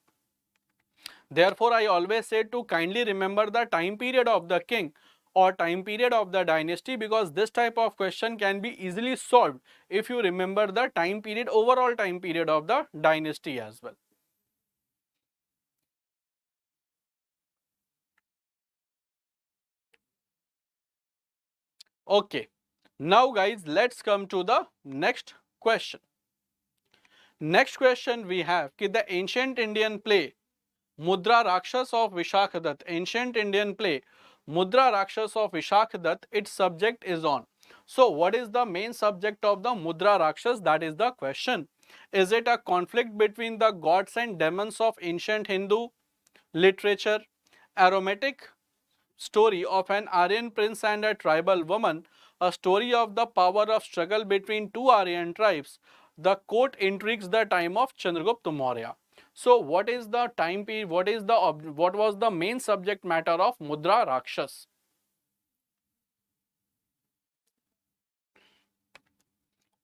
Therefore, I always say to kindly remember the time period of the king or time period of the dynasty, because this type of question can be easily solved if you remember the time period, overall time period of the dynasty as well. Okay, now guys, let's come to the next question. Next question we have कि the ancient Indian play Mudra Rakshas of Vishakhadat, ancient Indian play Mudra Rakshas of Vishakhadat, its subject is on. So what is the main subject of the Mudra Rakshas? That is the question. Is it a conflict between the gods and demons of ancient Hindu literature, aromatic story of an Aryan prince and a tribal woman, a story of the power of struggle between two Aryan tribes? The court intrigues the time of Chandragupta Maurya. So what is the time period, what was the main subject matter of Mudra Rakshas?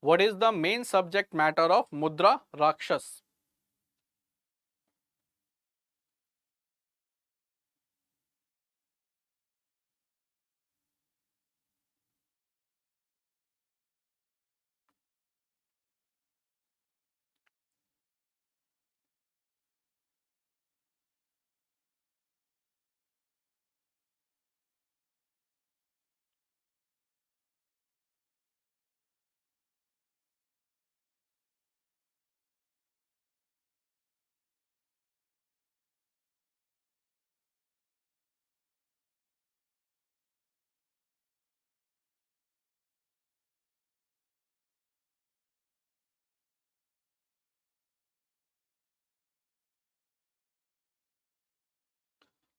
What is the main subject matter of Mudra Rakshas?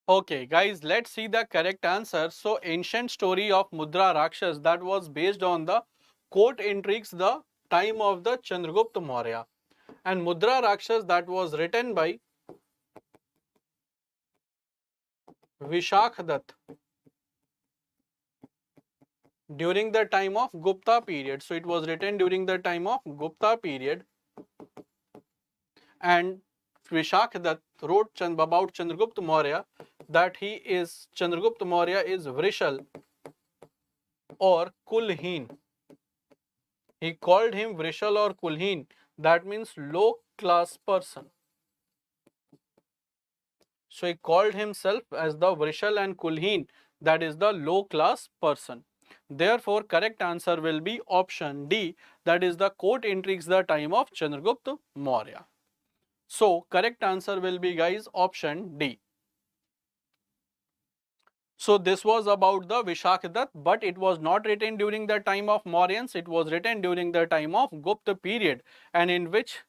Okay, guys, let's see the correct answer. So, ancient story of Mudra Rakshas that was based on the court intrigues the time of the Chandragupta Maurya, and Mudra Rakshas that was written by Vishakhadat during the time of Gupta period. So, it was written during the time of Gupta period, and Vishakhadat wrote about Chandragupta Maurya that Chandragupta Maurya is Vrishal or Kulheen. He called him Vrishal or Kulheen, that means low class person. So he called himself as the Vrishal and Kulheen, that is the low class person. Therefore, correct answer will be option D, that is the court intrigues the time of Chandragupta Maurya. So correct answer will be, guys, option D. So this was about the Vishakhadat, but it was not written during the time of Mauryans, it was written during the time of Gupta period, and in which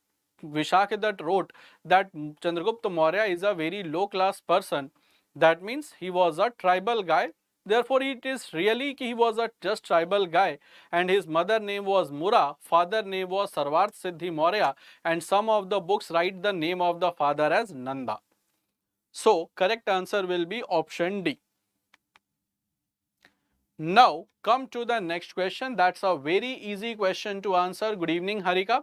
Vishakhadat wrote that Chandragupta Maurya is a very low class person. That means he was a tribal guy. Therefore, it is really he was a just tribal guy, and his mother name was Mura, father name was Sarvarth Siddhi Maurya, and some of the books write the name of the father as Nanda. So correct answer will be option D. Now come to the next question. That's a very easy question to answer. Good evening, Harika.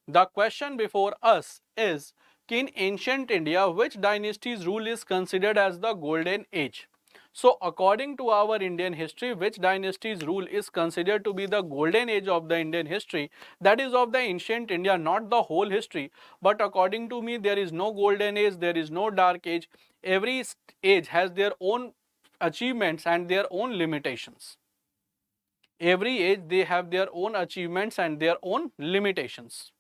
The question before us is, in ancient India, which dynasty's rule is considered as the golden age? So according to our Indian history, which dynasty's rule is considered to be the golden age of the Indian history? That is of the ancient India, not the whole history. But according to me, there is no golden age, there is no dark age. Every age has their own achievements and their own limitations. Every age they have their own achievements and their own limitations.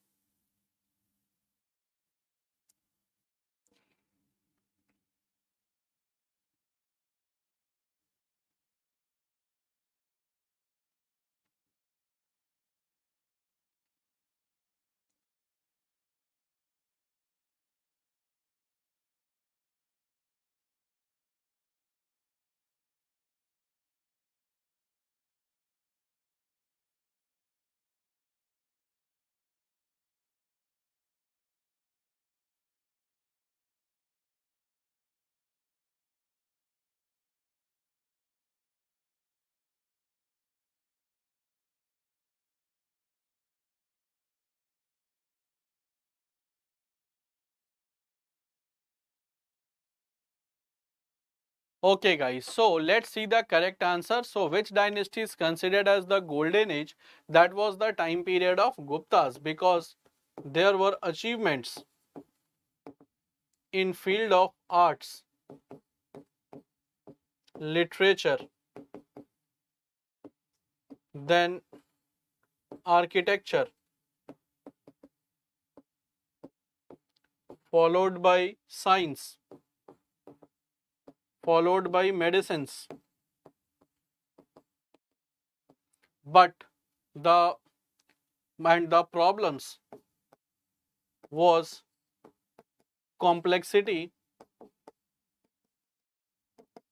Okay guys, so let's see the correct answer. So which dynasty is considered as the golden age? That was the time period of Guptas, because there were achievements in field of arts, literature, then architecture, followed by science, followed by medicines, but the the problems was complexity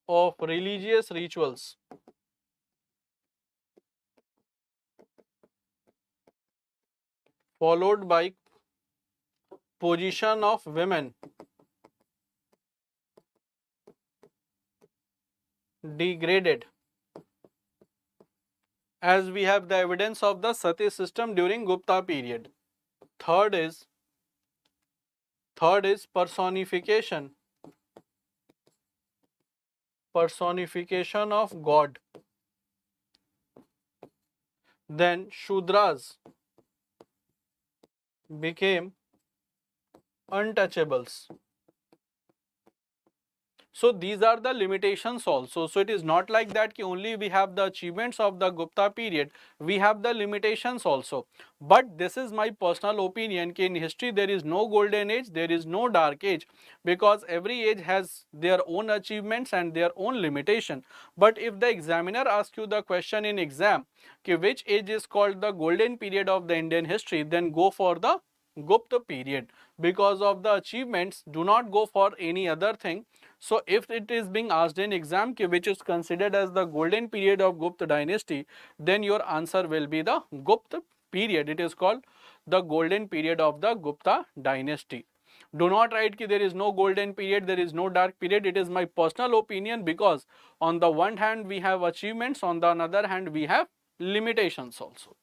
of religious rituals followed by position of women degraded, as we have the evidence of the sati system during Gupta period. Third is personification of God. Then Shudras became untouchables. So these are the limitations also. So it is not like that ki only we have the achievements of the Gupta period, we have the limitations also. But this is my personal opinion ki in history there is no golden age, there is no dark age, because every age has their own achievements and their own limitation. But if the examiner asks you the question in exam ki which age is called the golden period of the Indian history, then go for the Gupta period because of the achievements. Do not go for any other thing. So if it is being asked in exam which is considered as the golden period of Gupta dynasty, then your answer will be the Gupta period. It is called the golden period of the Gupta dynasty. Do not write that there is no golden period, there is no dark period. It is my personal opinion, because on the one hand we have achievements, on the other hand we have limitations also.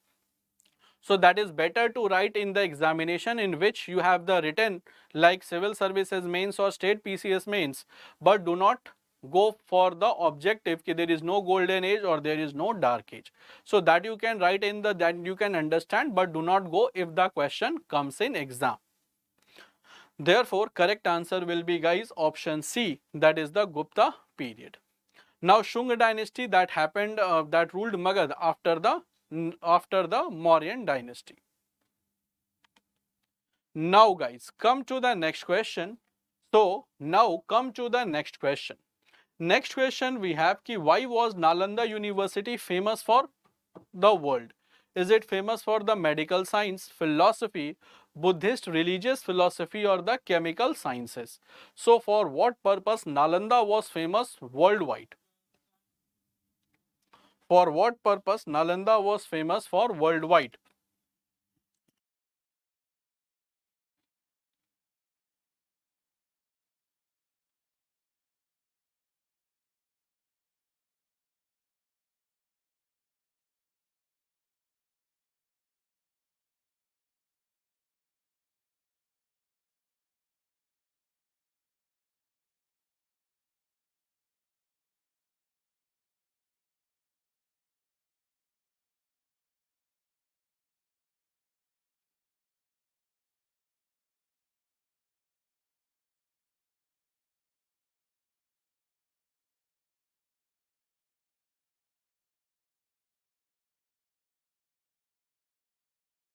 So that is better to write in the examination in which you have the written like civil services mains or state PCS mains, but do not go for the objective that there is no golden age or there is no dark age. So that you can write in the, that you can understand, but do not go if the question comes in exam. Therefore, correct answer will be, guys, option C, that is the Gupta period. Now Shunga dynasty that happened, that ruled Magad after the Mauryan dynasty. Now guys, come to the next question. So now come to the next question. Next question we have ki why was Nalanda University famous for the world? Is it famous for the medical science, philosophy, Buddhist religious philosophy, or the chemical sciences? So for what purpose Nalanda was famous worldwide? For what purpose Nalanda was famous for worldwide?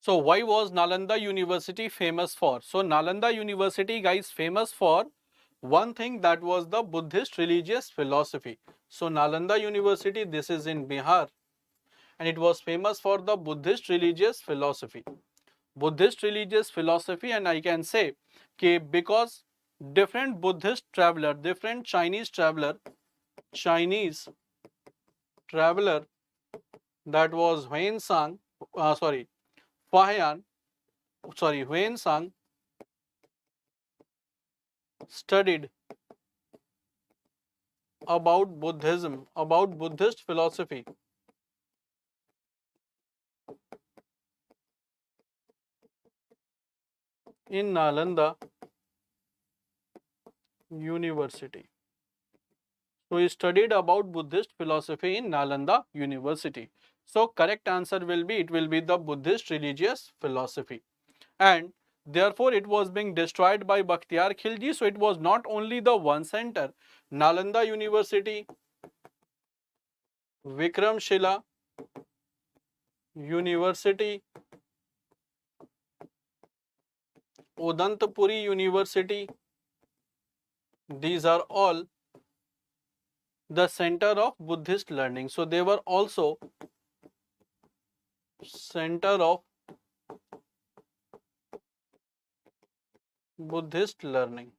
So why was Nalanda University famous for? So Nalanda University, guys, famous for one thing, that was the Buddhist religious philosophy. So Nalanda University, this is in Bihar, and it was famous for the Buddhist religious philosophy. Buddhist religious philosophy, and I can say because different Buddhist traveler, different Chinese traveler, that was Fahian, Huan Sang, studied about Buddhism, about Buddhist philosophy in Nalanda University. So he studied about Buddhist philosophy in Nalanda University. So correct answer will be, it will be the Buddhist religious philosophy. And therefore it was being destroyed by Bakhtiyar Khilji. So it was not only the one center, Nalanda University, Vikramshila University, Udantapuri University, these are all the center of Buddhist learning. So they were also center of Buddhist learning.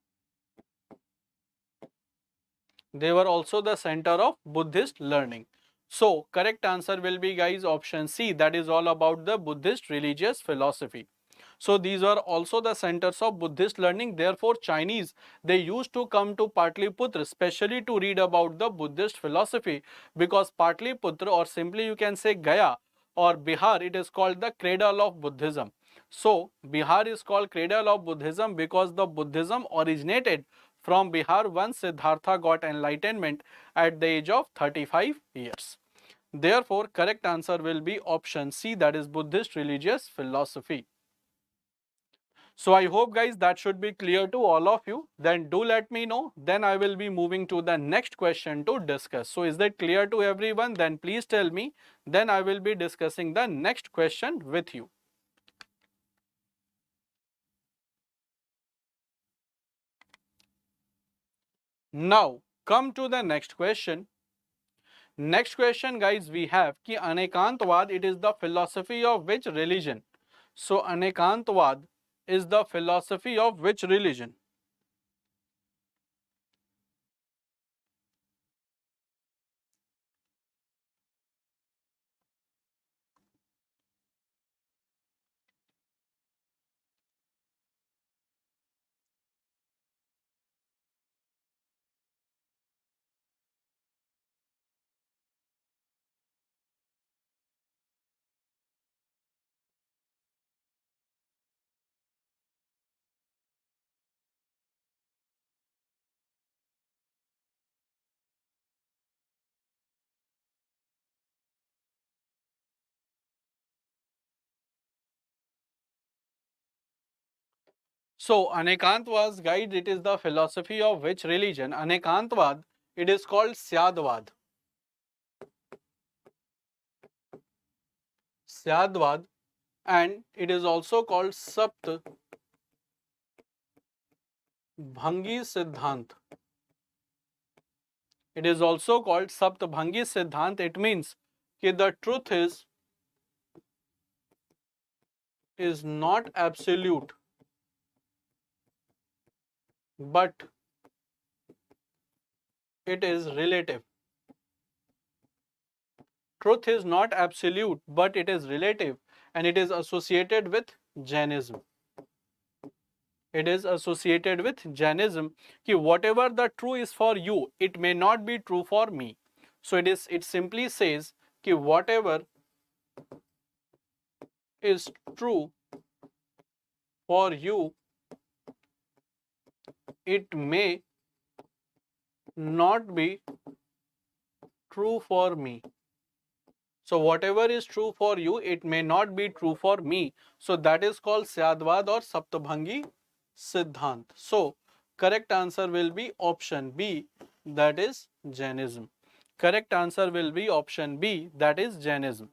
They were also the center of Buddhist learning. So, correct answer will be, guys, option C, that is all about the Buddhist religious philosophy. So, these are also the centers of Buddhist learning. Therefore, Chinese, they used to come to Patliputra especially to read about the Buddhist philosophy, because Patliputra, or simply you can say Gaya or Bihar, it is called the cradle of Buddhism. So, Bihar is called cradle of Buddhism because the Buddhism originated from Bihar once Siddhartha got enlightenment at the age of 35 years. Therefore, correct answer will be option C, that is Buddhist religious philosophy. So I hope, guys, that should be clear to all of you. Then do let me know. Then I will be moving to the next question to discuss. So is that clear to everyone? Then please tell me. Then I will be discussing the next question with you. Now come to the next question. Next question, guys, we have ki Anekantwad, it is the philosophy of which religion? So Anekantwad is the philosophy of which religion? So Anekantwad's guide, it is the philosophy of which religion? Anekantwad, it is called Syadvad. Syadvad, and it is also called Sapt Bhangi Siddhant. It is also called Sapt Bhangi Siddhant. It means that the truth is not absolute, but it is relative. Truth is not absolute, but it is relative, and it is associated with Jainism. It is associated with Jainism. Ki whatever the true is for you, it may not be true for me. So it simply says ki whatever is true for you, it may not be true for me. So whatever is true for you, it may not be true for me. So that is called Syadvad or Saptabhangi Siddhant. So correct answer will be option B, that is Jainism. Correct answer will be option B, that is Jainism.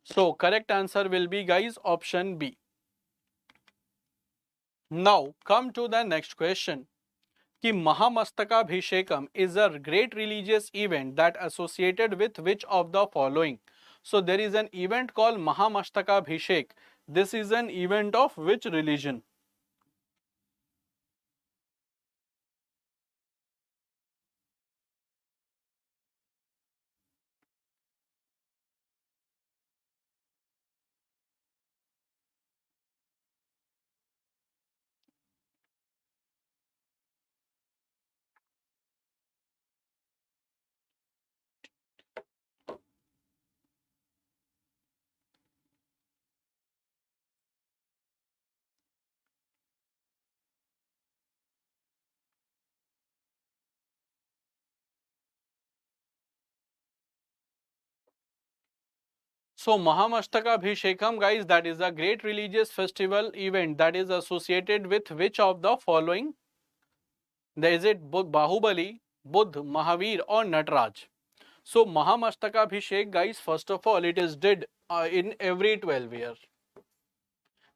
So correct answer will be, guys, option B. Now come to the next question. Ki Mahamastakabhishekam is a great religious event that associated with which of the following? So there is an event called Mahamastakabhishek. This is an event of which religion? So Mahamastakabhishekam, guys, that is a great religious festival event that is associated with which of the following? Is it Bahubali, Buddh, Mahavir or Nataraj? So Mahamastakabhishek, guys, first of all, it is did in every 12 years.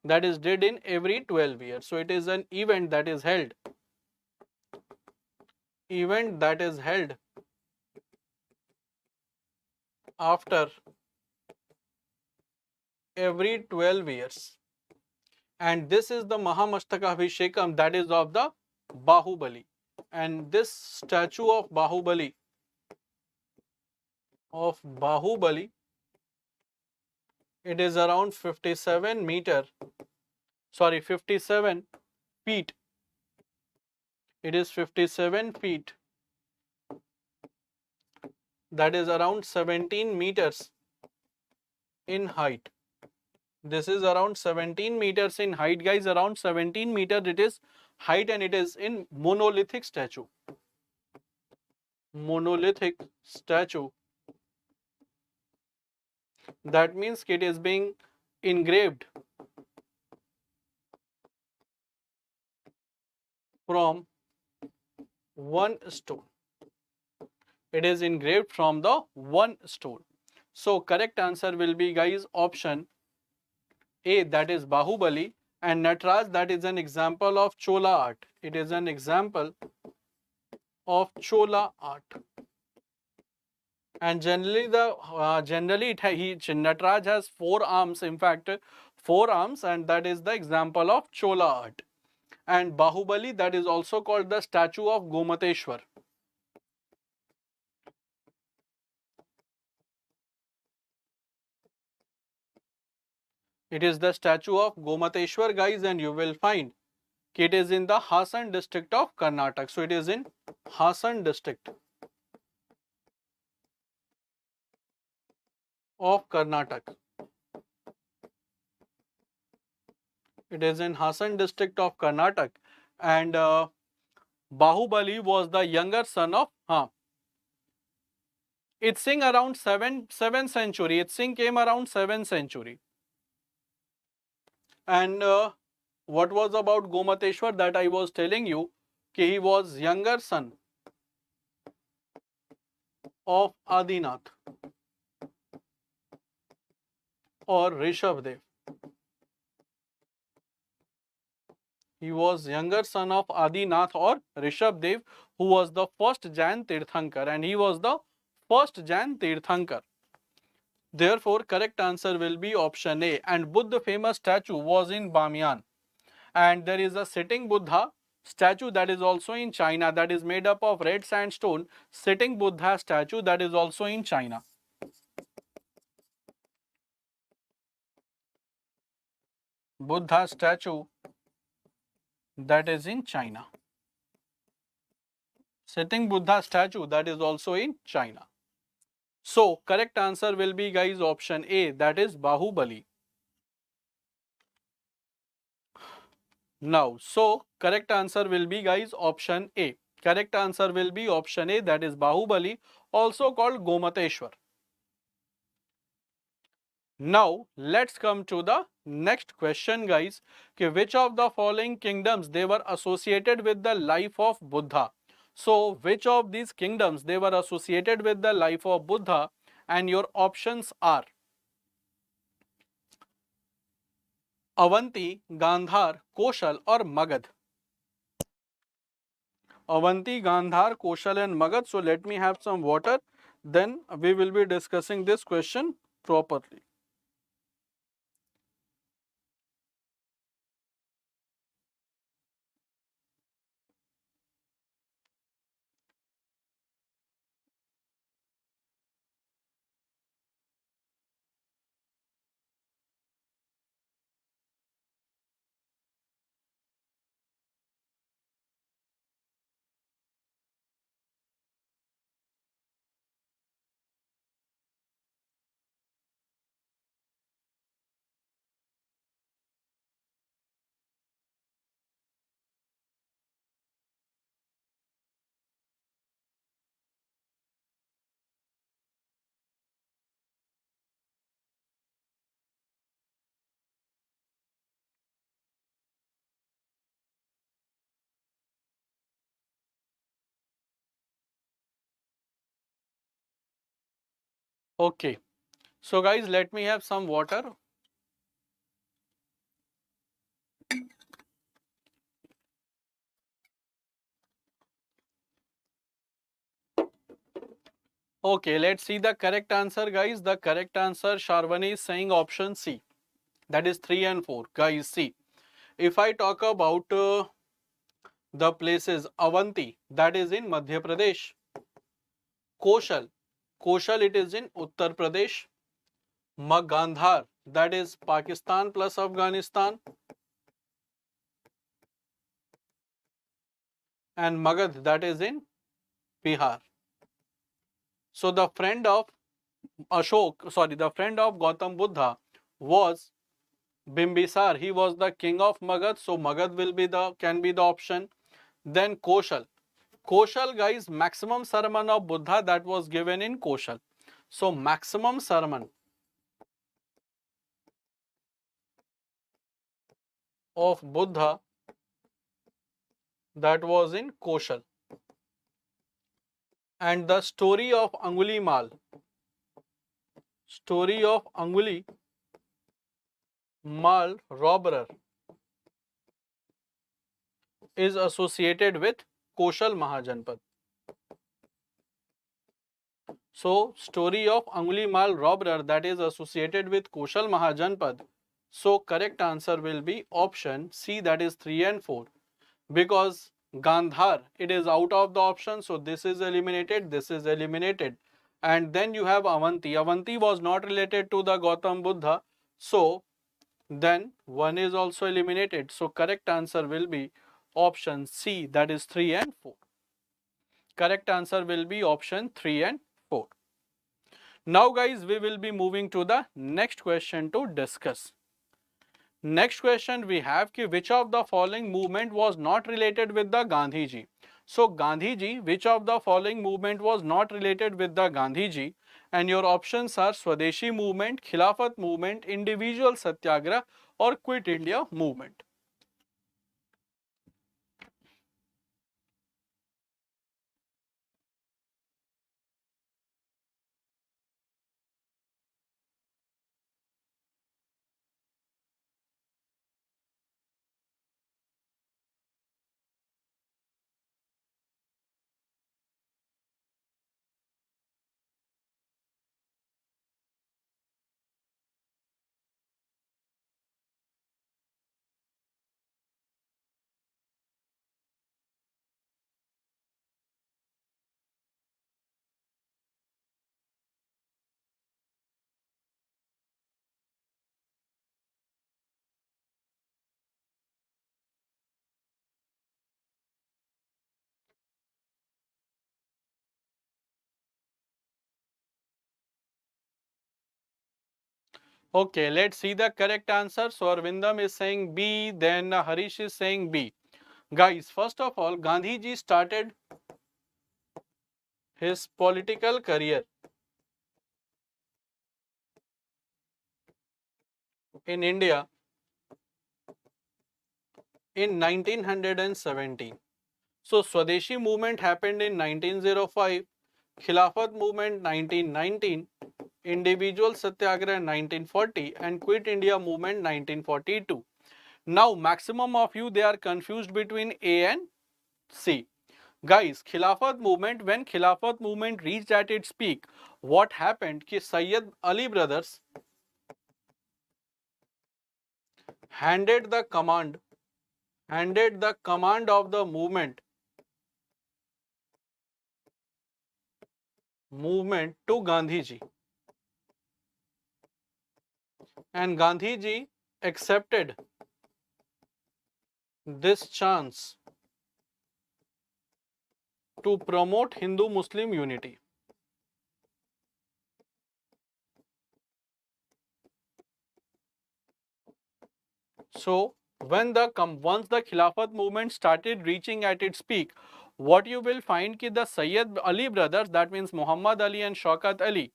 That is did in every 12 years. So it is an event that is held after every 12 years. And this is the Mahamastakabhishekam, that is of the Bahubali. And this statue of Bahubali, it is around 57 meter, 57 feet. It is 57 feet, that is around 17 meters in height. This is around 17 meters in height, guys, around 17 meter it is height, and it is in monolithic statue. Monolithic statue. That means it is being engraved from one stone. It is engraved from the one stone. So correct answer will be, guys, option A, that is Bahubali, and Nataraj, that is an example of Chola art. It is an example of Chola art. And generally Nataraj has four arms, in fact, four arms, and that is the example of Chola art. And Bahubali, that is also called the statue of Gomateshwar. It is the statue of Gomateshwar, guys, and you will find it is in the Hassan district of Karnataka. So it is in Hassan district of Karnataka. It is in Hassan district of Karnataka, and Bahubali was the younger son of It sing around 7th century. It sing came around 7th century. And what was about Gomateshwar that I was telling you? He was younger son of Adinath or Rishabdev. He was younger son of Adinath or Rishabdev, who was the first Jain Tirthankar, and he was the first Jain Tirthankar. Therefore, correct answer will be option A. And Buddha famous statue was in Bamiyan. And there is a sitting Buddha statue that is also in China, that is made up of red sandstone. Sitting Buddha statue that is also in China. Buddha statue that is in China. Sitting Buddha statue that is also in China. So correct answer will be, guys, option A, that is Bahubali. Now, so correct answer will be, guys, option A. Correct answer will be option A, that is Bahubali, also called Gomateshwar. Now, let's come to the next question, guys. Which of the following kingdoms they were associated with the life of Buddha? So, which of these kingdoms they were associated with the life of Buddha? And your options are Avanti, Gandhar, Koshal or Magad. Avanti, Gandhar, Koshal and Magad. So, let me have some water. Then we will be discussing this question properly. Okay. So guys, let me have some water. Okay, let's see the correct answer, guys. The correct answer, Sharwani is saying option C. That is 3 and 4. Guys, see. If I talk about the places Avanti, that is in Madhya Pradesh. Koshal, Koshal it is in Uttar Pradesh. Gandhar, that is Pakistan plus Afghanistan. And Magad, that is in Bihar. So the friend of the friend of Gautam Buddha was Bimbisar. He was the king of Magad. So Magad will be can be the option. Then Koshal. Koshal, guys, maximum sermon of Buddha that was given in Koshal. So maximum sermon of Buddha that was in Koshal. And the story of Anguli Mal robber is associated with Koshal Mahajanpad. So story of Anguli Mal robber that is associated with Koshal Mahajanpad. So correct answer will be option C, that is 3 and 4. Because Gandhar, it is out of the option, so this is eliminated, this is eliminated. And then you have Avanti. Avanti was not related to the Gautam Buddha, so then one is also eliminated. So correct answer will be option C, that is 3 and 4. Correct answer will be option 3 and 4. Now guys, we will be moving to the next question to discuss. Next question we have ki which of the following movement was not related with the Gandhiji? So Gandhiji, which of the following movement was not related with the Gandhiji? And your options are Swadeshi movement, Khilafat movement, individual satyagrah or Quit India movement. Okay, let's see the correct answer. So Arvindam is saying B, then Harish is saying B. Guys, first of all, Gandhiji started his political career in India in 1917. So Swadeshi movement happened in 1905, Khilafat movement 1919, individual satyagrah 1940 and Quit India movement 1942. Now maximum of you, they are confused between A and C. Guys, Khilafat movement, when Khilafat movement reached at its peak, what happened ki Sayyid Ali brothers handed the command of the movement to Gandhiji, and Gandhiji accepted this chance to promote Hindu-Muslim unity. So when once the Khilafat movement started reaching at its peak, what you will find ki the Sayyid Ali brothers, that means Muhammad Ali and Shaukat Ali,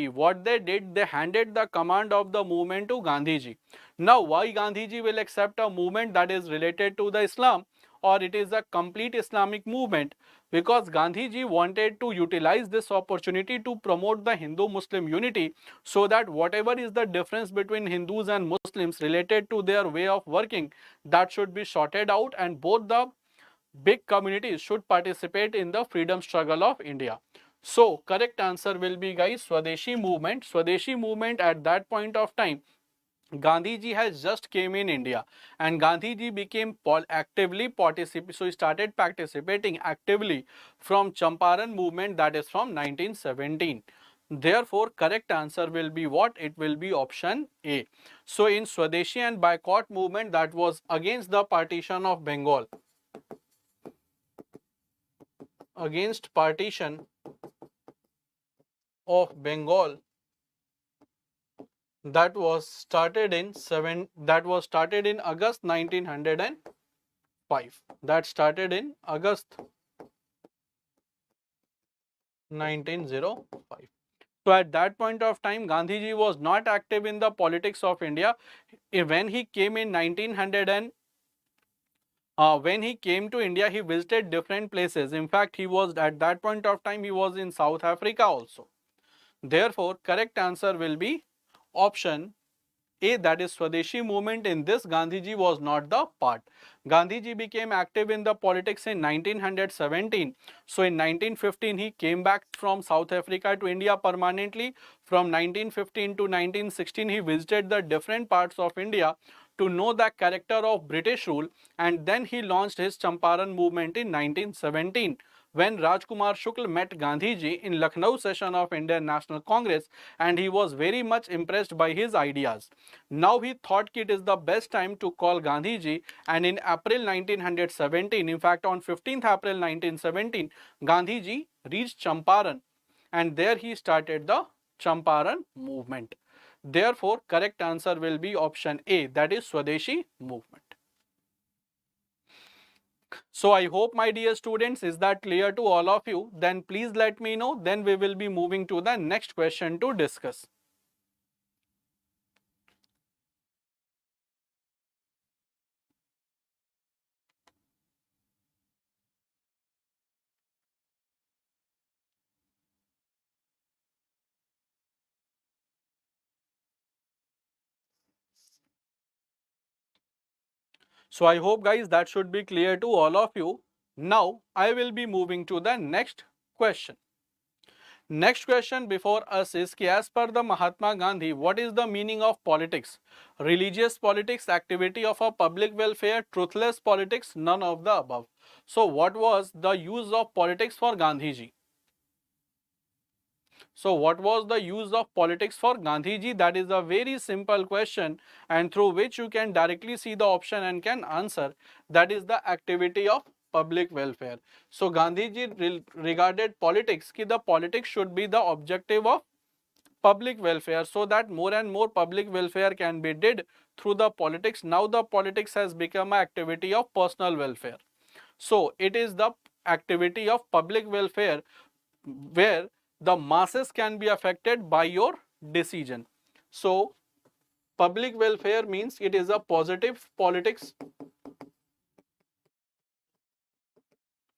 what they did, they handed the command of the movement to Gandhiji. Now, why Gandhiji will accept a movement that is related to the Islam or it is a complete Islamic movement? because Gandhi ji wanted to utilize this opportunity to promote the Hindu-Muslim unity, so that whatever is the difference between Hindus and Muslims related to their way of working, that should be sorted out, and both the big communities should participate in the freedom struggle of India. So correct answer will be, guys, Swadeshi movement. Swadeshi movement, at that point of time, Gandhi ji has just came in India, and Gandhi ji became actively participate. So he started participating actively from Champaran movement, that is from 1917. Therefore, correct answer will be what? It will be option A. So in Swadeshi and boycott movement, that was against the partition of Bengal, against partition of Bengal, that was started in August 1905. That started in August 1905. So at that point of time, Gandhiji was not active in the politics of India. When he came in 1900 and when he came to India, he visited different places. In fact, he was at that point of time, he was in South Africa also. Therefore, correct answer will be option A, that is Swadeshi movement. In this, Gandhiji was not the part. Gandhiji became active in the politics in 1917. So in 1915, he came back from South Africa to India permanently. From 1915 to 1916, he visited the different parts of India to know the character of British rule, and then he launched his Champaran movement in 1917. When Rajkumar Shukla met Gandhiji in Lucknow session of Indian National Congress, and he was very much impressed by his ideas. Now he thought it is the best time to call Gandhiji, and in April 1917, in fact on 15th April 1917, Gandhiji reached Champaran, and there he started the Champaran movement. Therefore, correct answer will be option A, that is Swadeshi movement. So I hope, my dear students, is that clear to all of you? Then please let me know. Then we will be moving to the next question to discuss. So I hope, guys, that should be clear to all of you. Now I will be moving to the next question. Next question before us is, as per the Mahatma Gandhi, what is the meaning of politics? Religious politics, activity of a public welfare, truthless politics, none of the above. So what was the use of politics for Gandhiji? So what was the use of politics for Gandhiji? That is a very simple question, and through which you can directly see the option and can answer. That is the activity of public welfare. So Gandhiji regarded politics ki the politics should be the objective of public welfare, so that more and more public welfare can be did through the politics. Now the politics has become an activity of personal welfare. So it is the activity of public welfare where the masses can be affected by your decision. So public welfare means it is a positive politics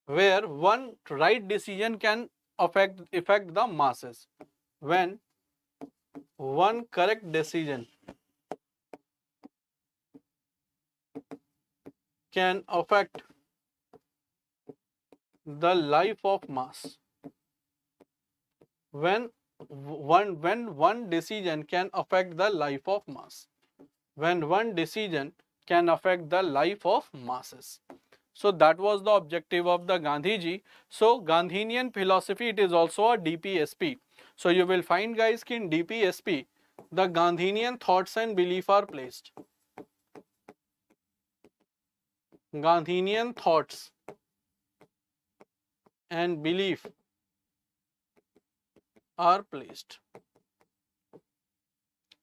where one right decision can affect the masses. When one correct decision can affect the life of mass. When one decision can affect the life of mass. When one decision can affect the life of masses. So that was the objective of the Gandhiji. So Gandhinian philosophy, it is also a DPSP. So you will find, guys, in DPSP, the Gandhinian thoughts and belief are placed. Gandhinian thoughts and belief are placed.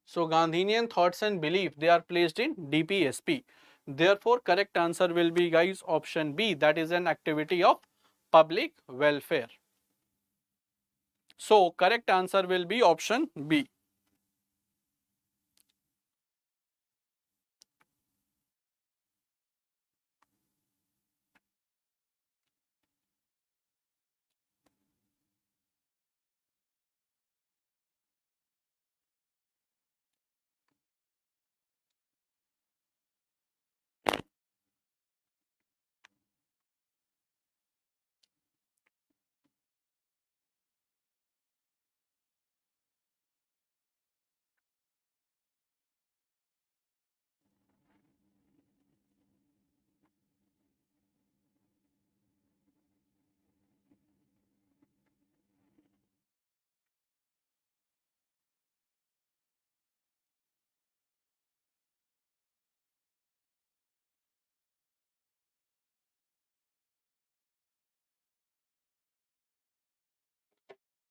So Gandhinian thoughts and belief, they are placed in DPSP. Therefore, correct answer will be, guys, option B, that is an activity of public welfare. So correct answer will be option B.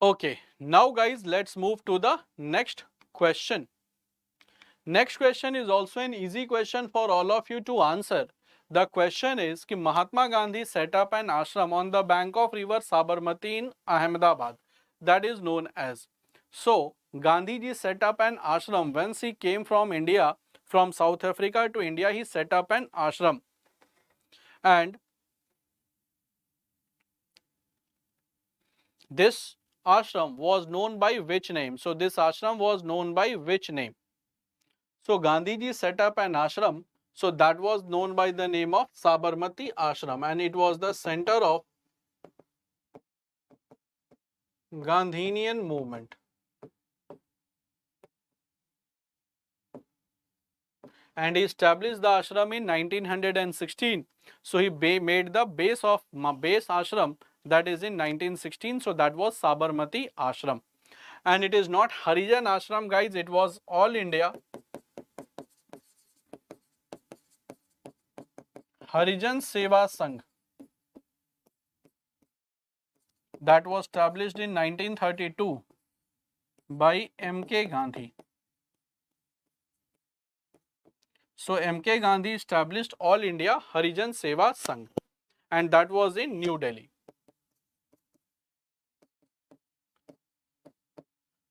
Okay, now guys, let's move to the next question. Next question is also an easy question for all of you to answer. The question is कि Mahatma Gandhi set up an ashram on the bank of river Sabarmati in Ahmedabad, that is known as. So Gandhi ji set up an ashram once he came from India, from South Africa to India. He set up an ashram, and this ashram was known by which name? So this ashram was known by which name? So Gandhiji set up an ashram. So that was known by the name of Sabarmati Ashram, and it was the center of Gandhinian movement. And he established the ashram in 1916. So he made the base ashram, that is in 1916. So that was Sabarmati Ashram. And it is not Harijan Ashram, guys. It was All India Harijan Seva Sangh, that was established in 1932 by M.K. Gandhi. So M.K. Gandhi established All India Harijan Seva Sangh, and that was in New Delhi.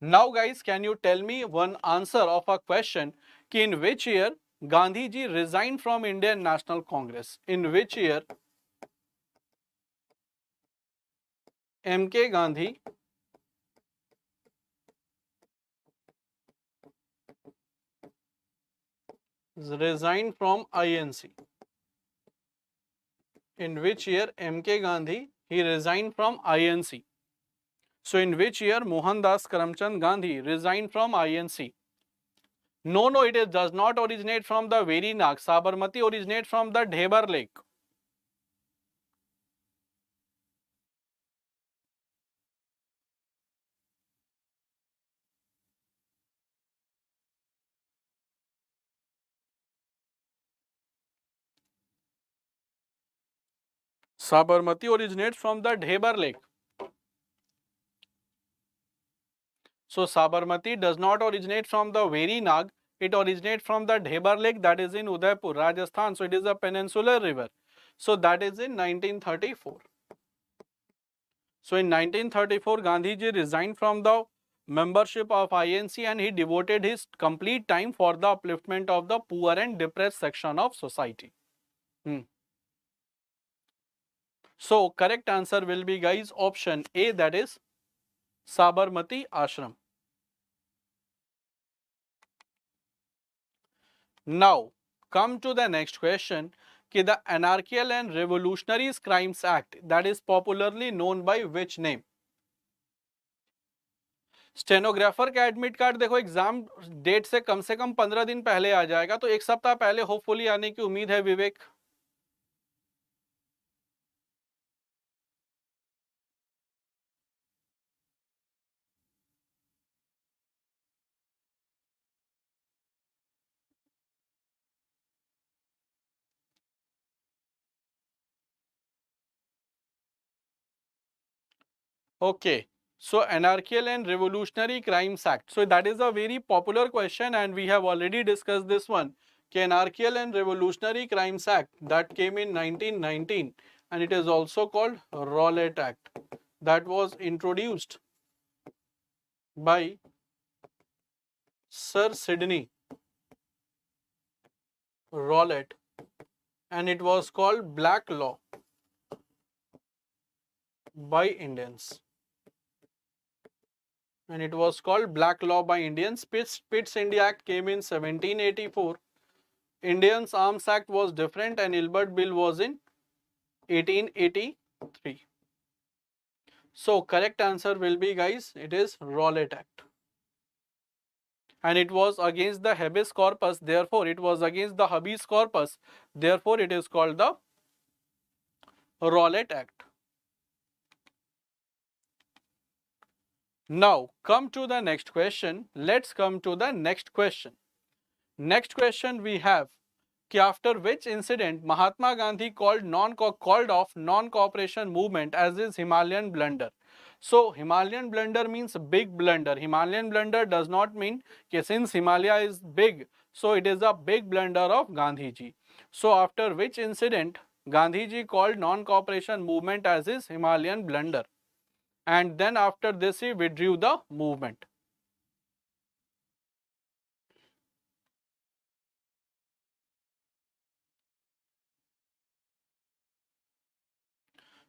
Now guys, can you tell me one answer of a question कि in which year Gandhi ji resigned from Indian National Congress? In which year M.K. Gandhi resigned from INC? In which year M.K. Gandhi he resigned from INC? So in which year Mohandas Karamchand Gandhi resigned from INC? No, it does not originate from the Veri Nag. Sabarmati originates from the Dhebar Lake. Sabarmati originates from the Dhebar Lake. So Sabarmati does not originate from the Veri Nag. It originates from the Dhebar Lake, that is in Udaipur, Rajasthan. So it is a peninsular river. So that is in 1934. So in 1934, Gandhiji resigned from the membership of INC and he devoted his complete time for the upliftment of the poor and depressed section of society. So correct answer will be, guys, option A, that is Sabarmati Ashram. Now come to the next question कि the Anarchical and Revolutionary Crimes Act, that is popularly known by which name? Stenographer का admit card देखो exam date से कम 15 दिन पहले आ जाएगा, तो एक सप्ताह पहले होपफुली आने की उम्मीद है विवेक. Okay, so Anarchical and Revolutionary Crimes Act. So that is a very popular question and we have already discussed this one. Anarchical and Revolutionary Crimes Act that came in 1919 and it is also called Rowlatt Act, that was introduced by Sir Sidney Rowlatt and it was called Black Law by Indians. And it was called Black Law by Indians. Pitt's India Act came in 1784. Indians Arms Act was different and Ilbert Bill was in 1883. So correct answer will be, guys, it is Rowlatt Act. And it was against the habeas corpus, therefore it was against the habeas corpus, therefore it is called the Rowlatt Act. Now come to the next question. Let's come to the next question. Next question we have कि after which incident Mahatma Gandhi called off non-cooperation movement as his Himalayan blunder. So Himalayan blunder means big blunder. Himalayan blunder does not mean that since Himalaya is big, so it is a big blunder of Gandhiji. So after which incident Gandhiji called non-cooperation movement as his Himalayan blunder, and then after this he withdrew the movement.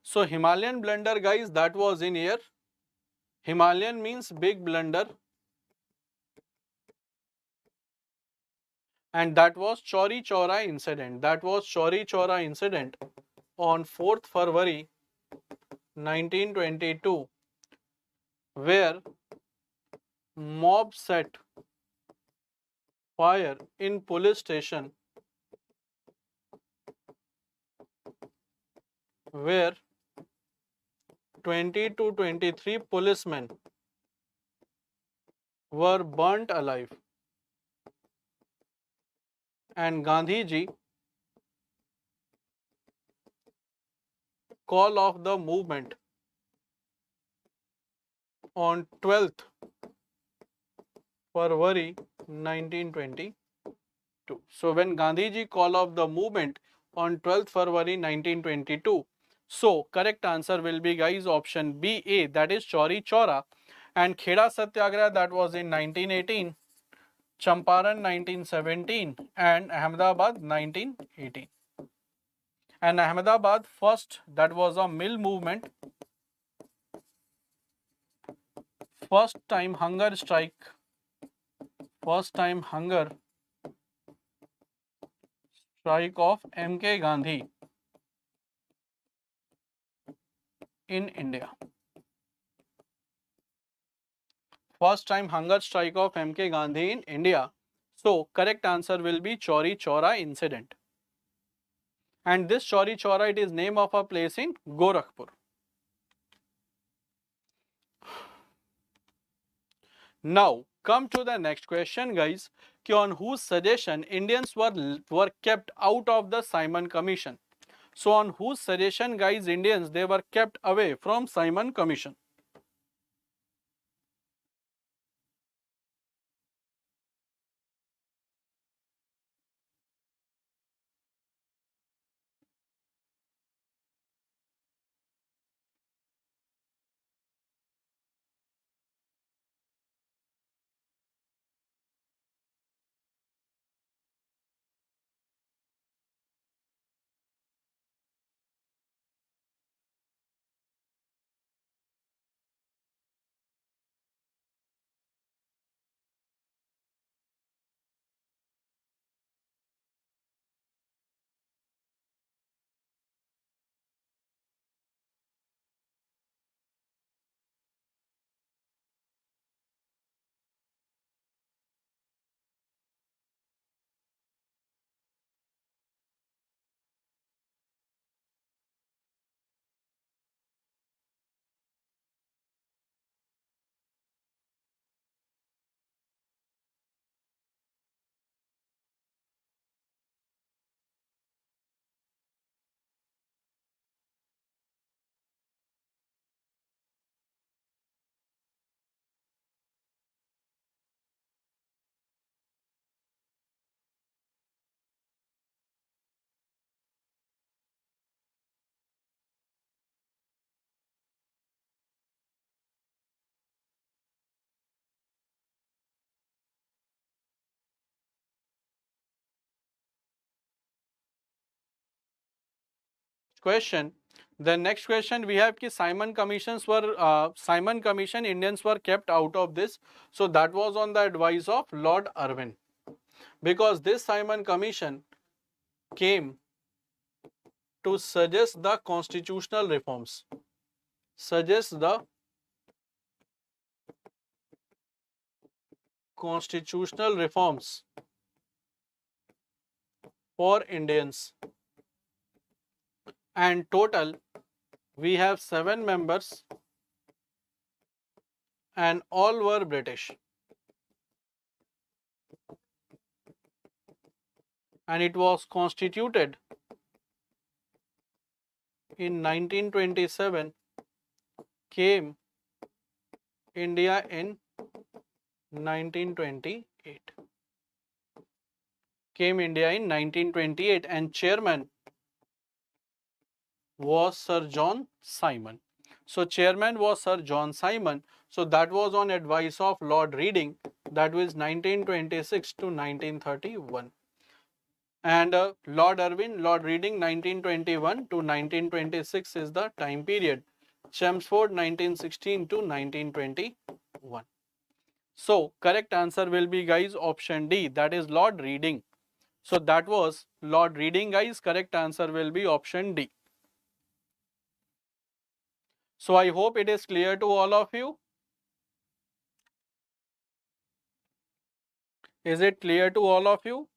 So Himalayan blunder, guys, that was in year. Himalayan means big blunder, and that was Chauri Chaura incident. That was Chauri Chaura incident on 4th February 1922, where mob set fire in police station, where 20 to 23 policemen were burnt alive, and Gandhiji call off the movement on 12th February 1922. So when Gandhiji call off the movement on 12th February 1922, so correct answer will be, guys, option B, A, that is Chauri Chaura. And Kheda Satyagraha, that was in 1918, Champaran 1917, and Ahmedabad 1918. And Ahmedabad first, that was a mill movement, first time hunger strike, first time hunger strike of MK Gandhi in India. First time hunger strike of MK Gandhi in India. So correct answer will be Chauri Chaura incident. And this Chauri Chaura, it is name of a place in Gorakhpur. Now come to the next question, guys. On whose suggestion Indians were kept out of the Simon Commission? So on whose suggestion, guys, Indians, they were kept away from Simon Commission? Question. The next question we have ki Simon Commission Indians were kept out of this. So that was on the advice of Lord Irwin, because this Simon Commission came to suggest the constitutional reforms. Suggest the constitutional reforms for Indians. And total we have 7 members, and all were British. And it was constituted in 1927, came India in 1928. Came India in 1928 and chairman was Sir John Simon. So chairman was Sir John Simon. So that was on advice of Lord Reading. That was 1926 to 1931. And Lord Reading 1921 to 1926 is the time period. Chelmsford 1916 to 1921. So correct answer will be, guys, option D, that is Lord Reading. So that was Lord Reading, guys. Correct answer will be option D. So I hope it is clear to all of you. Is it clear to all of you?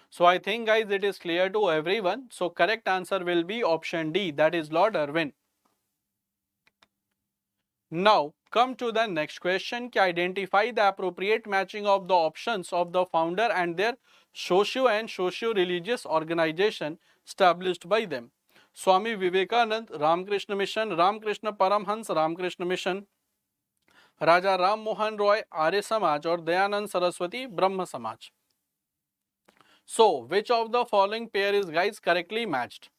So I think, guys, it is clear to everyone. So correct answer will be option D, that is Lord Irwin. Now come to the next question. Identify the appropriate matching of the options of the founder and their socio and socio-religious organization established by them. Swami Vivekanand, Ramakrishna Mission, Ramakrishna Paramhans, Ramakrishna Mission, राजा राम मोहन रॉय आर्य समाज और दयानंद सरस्वती ब्रह्म समाज. So which of the following pair is, guys, correctly matched?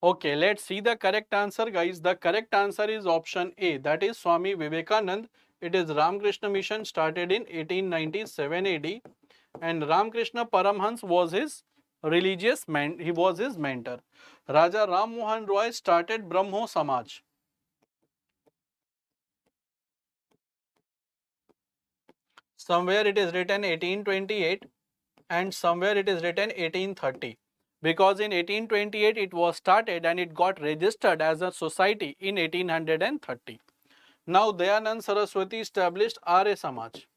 Okay, let's see the correct answer, guys. The correct answer is option A, that is Swami Vivekanand. It is Ramakrishna Mission started in 1897 AD and Ramakrishna Paramhans was his he was his mentor. Raja Ram Mohan Roy started Brahmo Samaj. Somewhere it is written 1828 and somewhere it is written 1830. Because in 1828 it was started and it got registered as a society in 1830. Now Dayanand Saraswati established Arya Samaj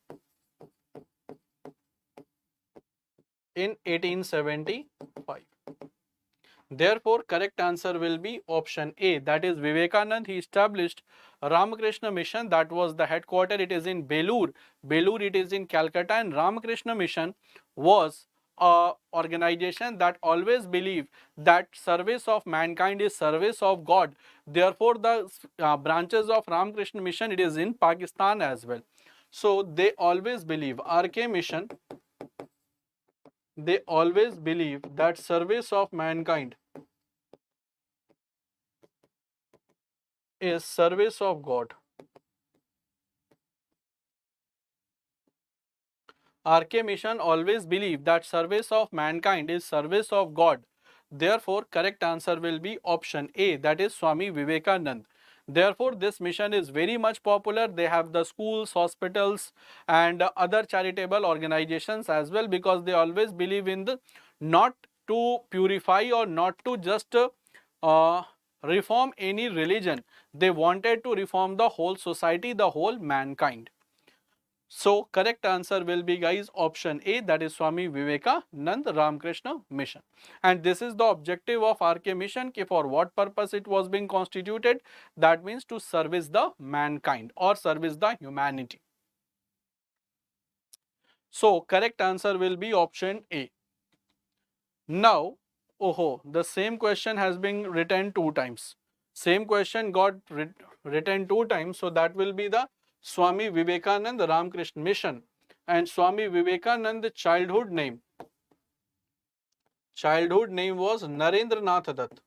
in 1875. Therefore, correct answer will be option A, that is Vivekanand. He established Ramakrishna Mission, that was the headquarter. It is in Belur. Belur, it is in Calcutta, and Ramakrishna Mission was a organization that always believed that service of mankind is service of God. Therefore, the branches of Ramakrishna Mission, it is in Pakistan as well. So they always believe, RK Mission, they always believe that service of mankind is service of God. RK Mission always believe that service of mankind is service of God. Therefore, correct answer will be option A, that is Swami Vivekanand. Therefore, this mission is very much popular. They have the schools, hospitals and other charitable organizations as well, because they always believe in the not to purify or not to just reform any religion. They wanted to reform the whole society, the whole mankind. So correct answer will be, guys, option A, that is Swami Vivekanand Ramakrishna Mission. And this is the objective of RK Mission, कि for what purpose it was being constituted. That means to service the mankind or service the humanity. So correct answer will be option A. Now, the same question has been written two times. Same question got written two times. So that will be the Swami Vivekananda Ramakrishna Mission. And Swami Vivekananda childhood name was Narendranath Dutt.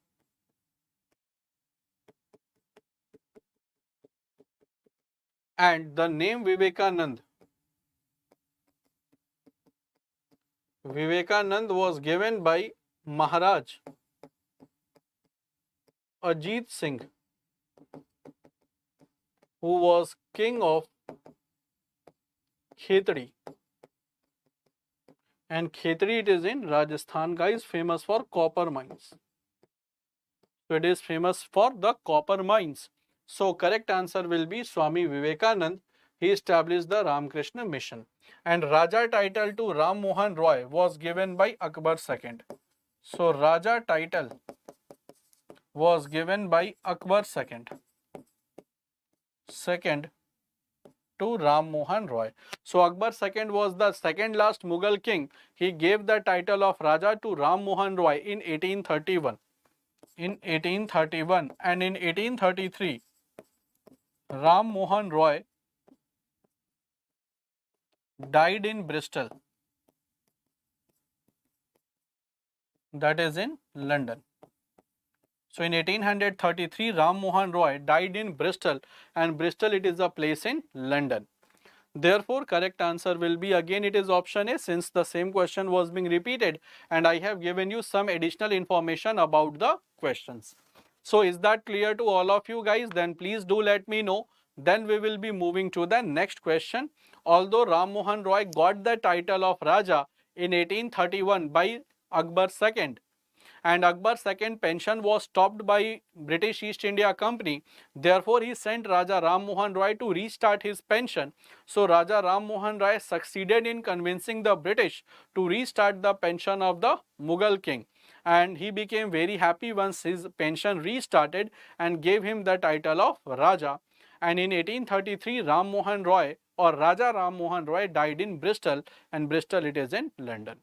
And the name Vivekanand was given by Maharaj Ajit Singh. who was king of Khetri. And Khetri, it is in Rajasthan, guys, famous for copper mines. So it is famous for the copper mines. So correct answer will be Swami Vivekanand. He established the Ramakrishna mission. And Raja title to Ram Mohan Roy was given by Akbar II. So Raja title was given by Akbar II. Second to Ram Mohan Roy. So Akbar II was the second last Mughal king. He gave the title of Raja to Ram Mohan Roy in 1831. In 1831 and in 1833, Ram Mohan Roy died in Bristol, that is in London. So in 1833, Ram Mohan Roy died in Bristol, and Bristol, it is a place in London. Therefore, correct answer will be, again it is option A, since the same question was being repeated and I have given you some additional information about the questions. So is that clear to all of you guys? Then please do let me know. Then we will be moving to the next question. Although Ram Mohan Roy got the title of Raja in 1831 by Akbar II, and Akbar's second pension was stopped by British East India Company. Therefore, he sent Raja Ram Mohan Roy to restart his pension. So, Raja Ram Mohan Roy succeeded in convincing the British to restart the pension of the Mughal king. And he became very happy once his pension restarted and gave him the title of Raja. And in 1833, Ram Mohan Roy or Raja Ram Mohan Roy died in Bristol, and Bristol, it is in London.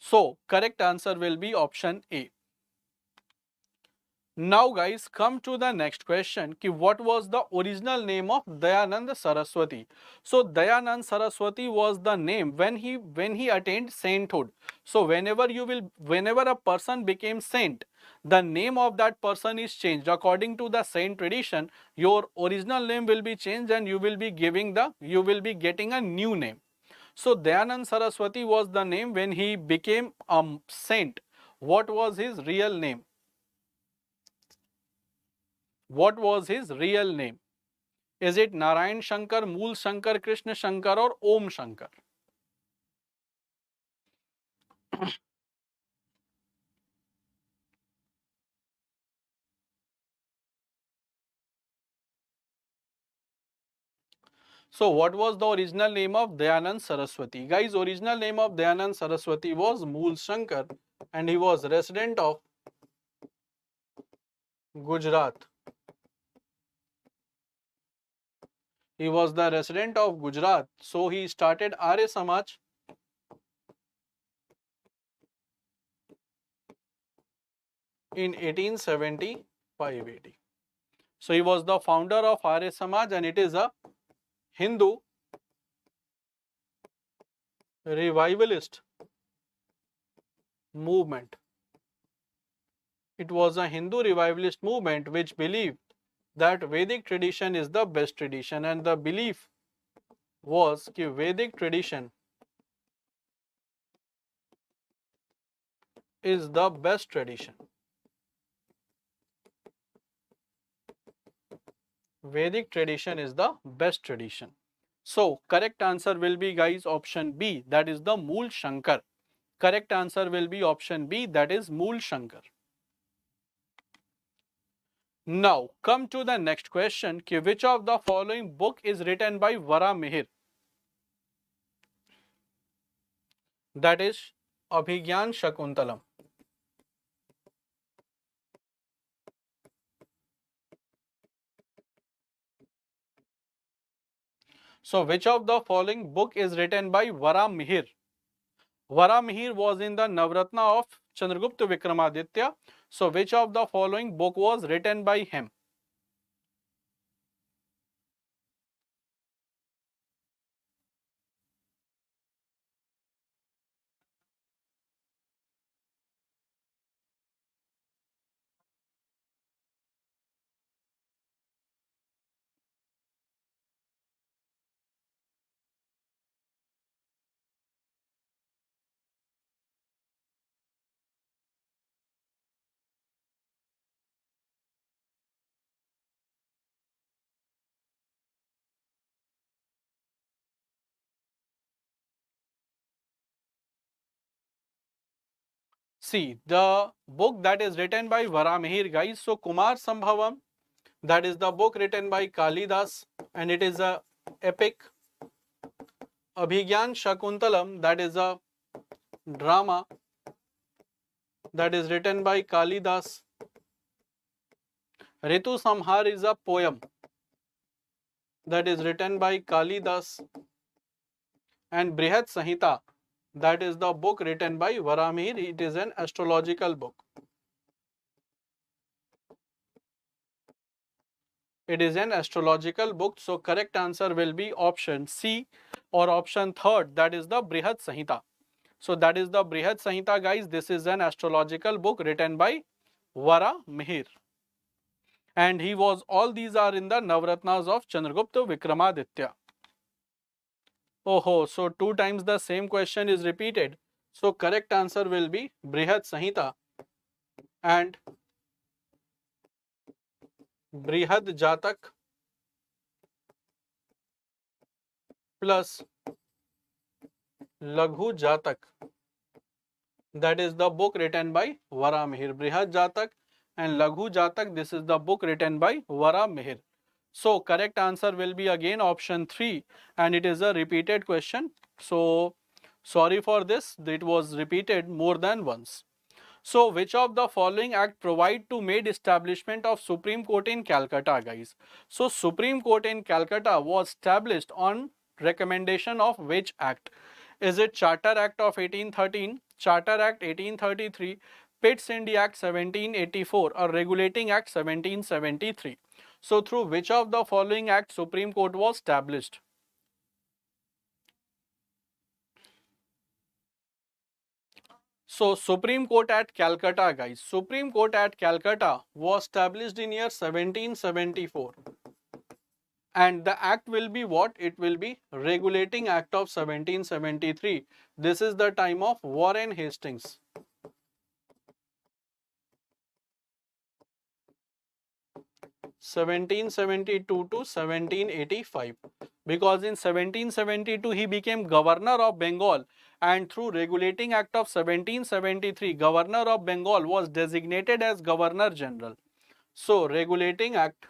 So, correct answer will be option A. Now guys, come to the next question. Ki what was the original name of Dayanand Saraswati? So Dayanand Saraswati was the name when he attained sainthood. So whenever a person became saint, the name of that person is changed. According to the saint tradition, your original name will be changed and you will be getting a new name. So Dayanand Saraswati was the name when he became a saint. What was his real name? What was his real name? Is it Narayan Shankar, Mool Shankar, Krishna Shankar, or Om Shankar? So what was the original name of Dayanand Saraswati? Guys, original name of Dayanand Saraswati was Mool Shankar, and he was resident of Gujarat. He was the resident of Gujarat. So he started Arya Samaj in 1875-80. So he was the founder of Arya Samaj, and it is a Hindu revivalist movement. It was a Hindu revivalist movement which believed that Vedic tradition is the best tradition, and the belief was that Vedic tradition is the best tradition. Vedic tradition is the best tradition. So, correct answer will be, guys, option B, that is the Mool Shankar. Correct answer will be option B, that is Mool Shankar. Now, come to the next question. Which of the following book is written by Vara Mihir? That is Abhigyan Shakuntalam. So, which of the following book is written by Vara Mihir? Vara Mihir was in the Navratna of Chandragupta Vikramaditya. So, which of the following book was written by him? See, the book that is written by Varamihir, guys. So, Kumar Sambhavam, that is the book written by Kalidas, and it is a epic. Abhigyan Shakuntalam, that is a drama that is written by Kalidas. Ritu Samhar is a poem that is written by Kalidas. And Brihat Samhita, that is the book written by Varamihir. It is an astrological book. It is an astrological book. So correct answer will be option C or option third, that is the Brihat Samhita. So that is the Brihat Samhita, guys. This is an astrological book written by Varamihir. And he was, all these are in the Navratnas of Chandragupta Vikramaditya. Oh, so 2 times the same question is repeated. So correct answer will be Brihat Samhita and Brihad Jatak plus Laghu Jatak. That is the book written by Varamihir. Brihad Jatak and Laghu Jatak, this is the book written by Varamihir. So correct answer will be again option 3, and it is a repeated question. So sorry for this, it was repeated more than once. So which of the following act provide to made establishment of Supreme Court in Calcutta, guys? So Supreme Court in Calcutta was established on recommendation of which act? Is it Charter Act of 1813, Charter Act 1833, Pitt's India Act 1784 or Regulating Act 1773? So through which of the following act Supreme Court was established? So Supreme Court at Calcutta, guys. Supreme Court at Calcutta was established in year 1774. And the act will be what? It will be Regulating Act of 1773. This is the time of Warren Hastings. (1772 to 1785), because in 1772 he became Governor of Bengal, and through Regulating Act of 1773 Governor of Bengal was designated as Governor General. So Regulating Act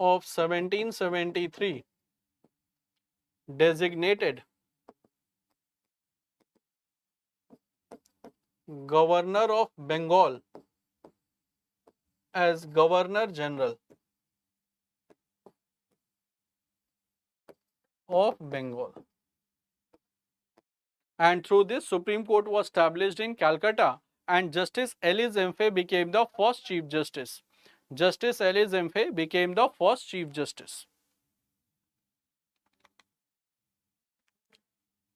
of 1773 designated Governor of Bengal as Governor General of Bengal. And through this, Supreme Court was established in Calcutta, and Justice Ellis Emphe became the first Chief Justice. Justice Ellis Emphe became the first Chief Justice.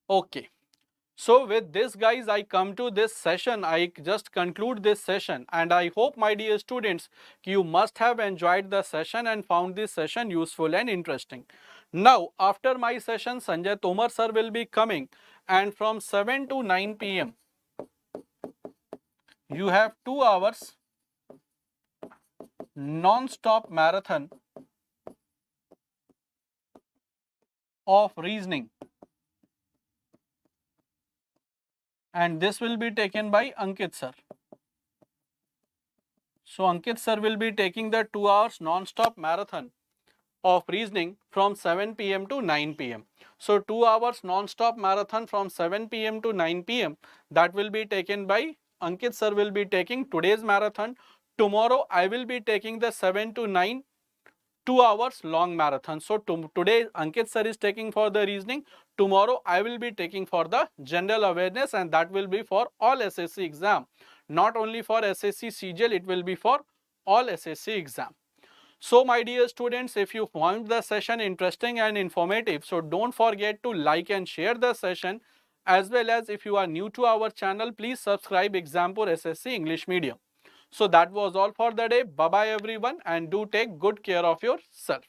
Okay. So with this, guys, I come to this session. I just conclude this session, and I hope, my dear students, you must have enjoyed the session and found this session useful and interesting. Now, after my session, Sanjay Tomar sir will be coming, and from 7 to 9 p.m. you have 2 hours non-stop marathon of reasoning. And this will be taken by Ankit sir. So Ankit sir will be taking the 2 hours non-stop marathon of reasoning from 7 p.m. to 9 p.m. So 2 hours non-stop marathon from 7 p.m. to 9 p.m. that will be taken by Ankit sir will be taking today's marathon. Tomorrow I will be taking the 7 to 9 2 hours long marathon. So today Ankit sir is taking for the reasoning. Tomorrow I will be taking for the general awareness, and that will be for all SSC exam. Not only for Ssc Cgl, it will be for all SSC exam. So my dear students, if you found the session interesting and informative, so don't forget to like and share the session, as well as if you are new to our channel, please subscribe Exampur SSC English Medium. So that was all for the day. Bye bye everyone, and do take good care of yourself.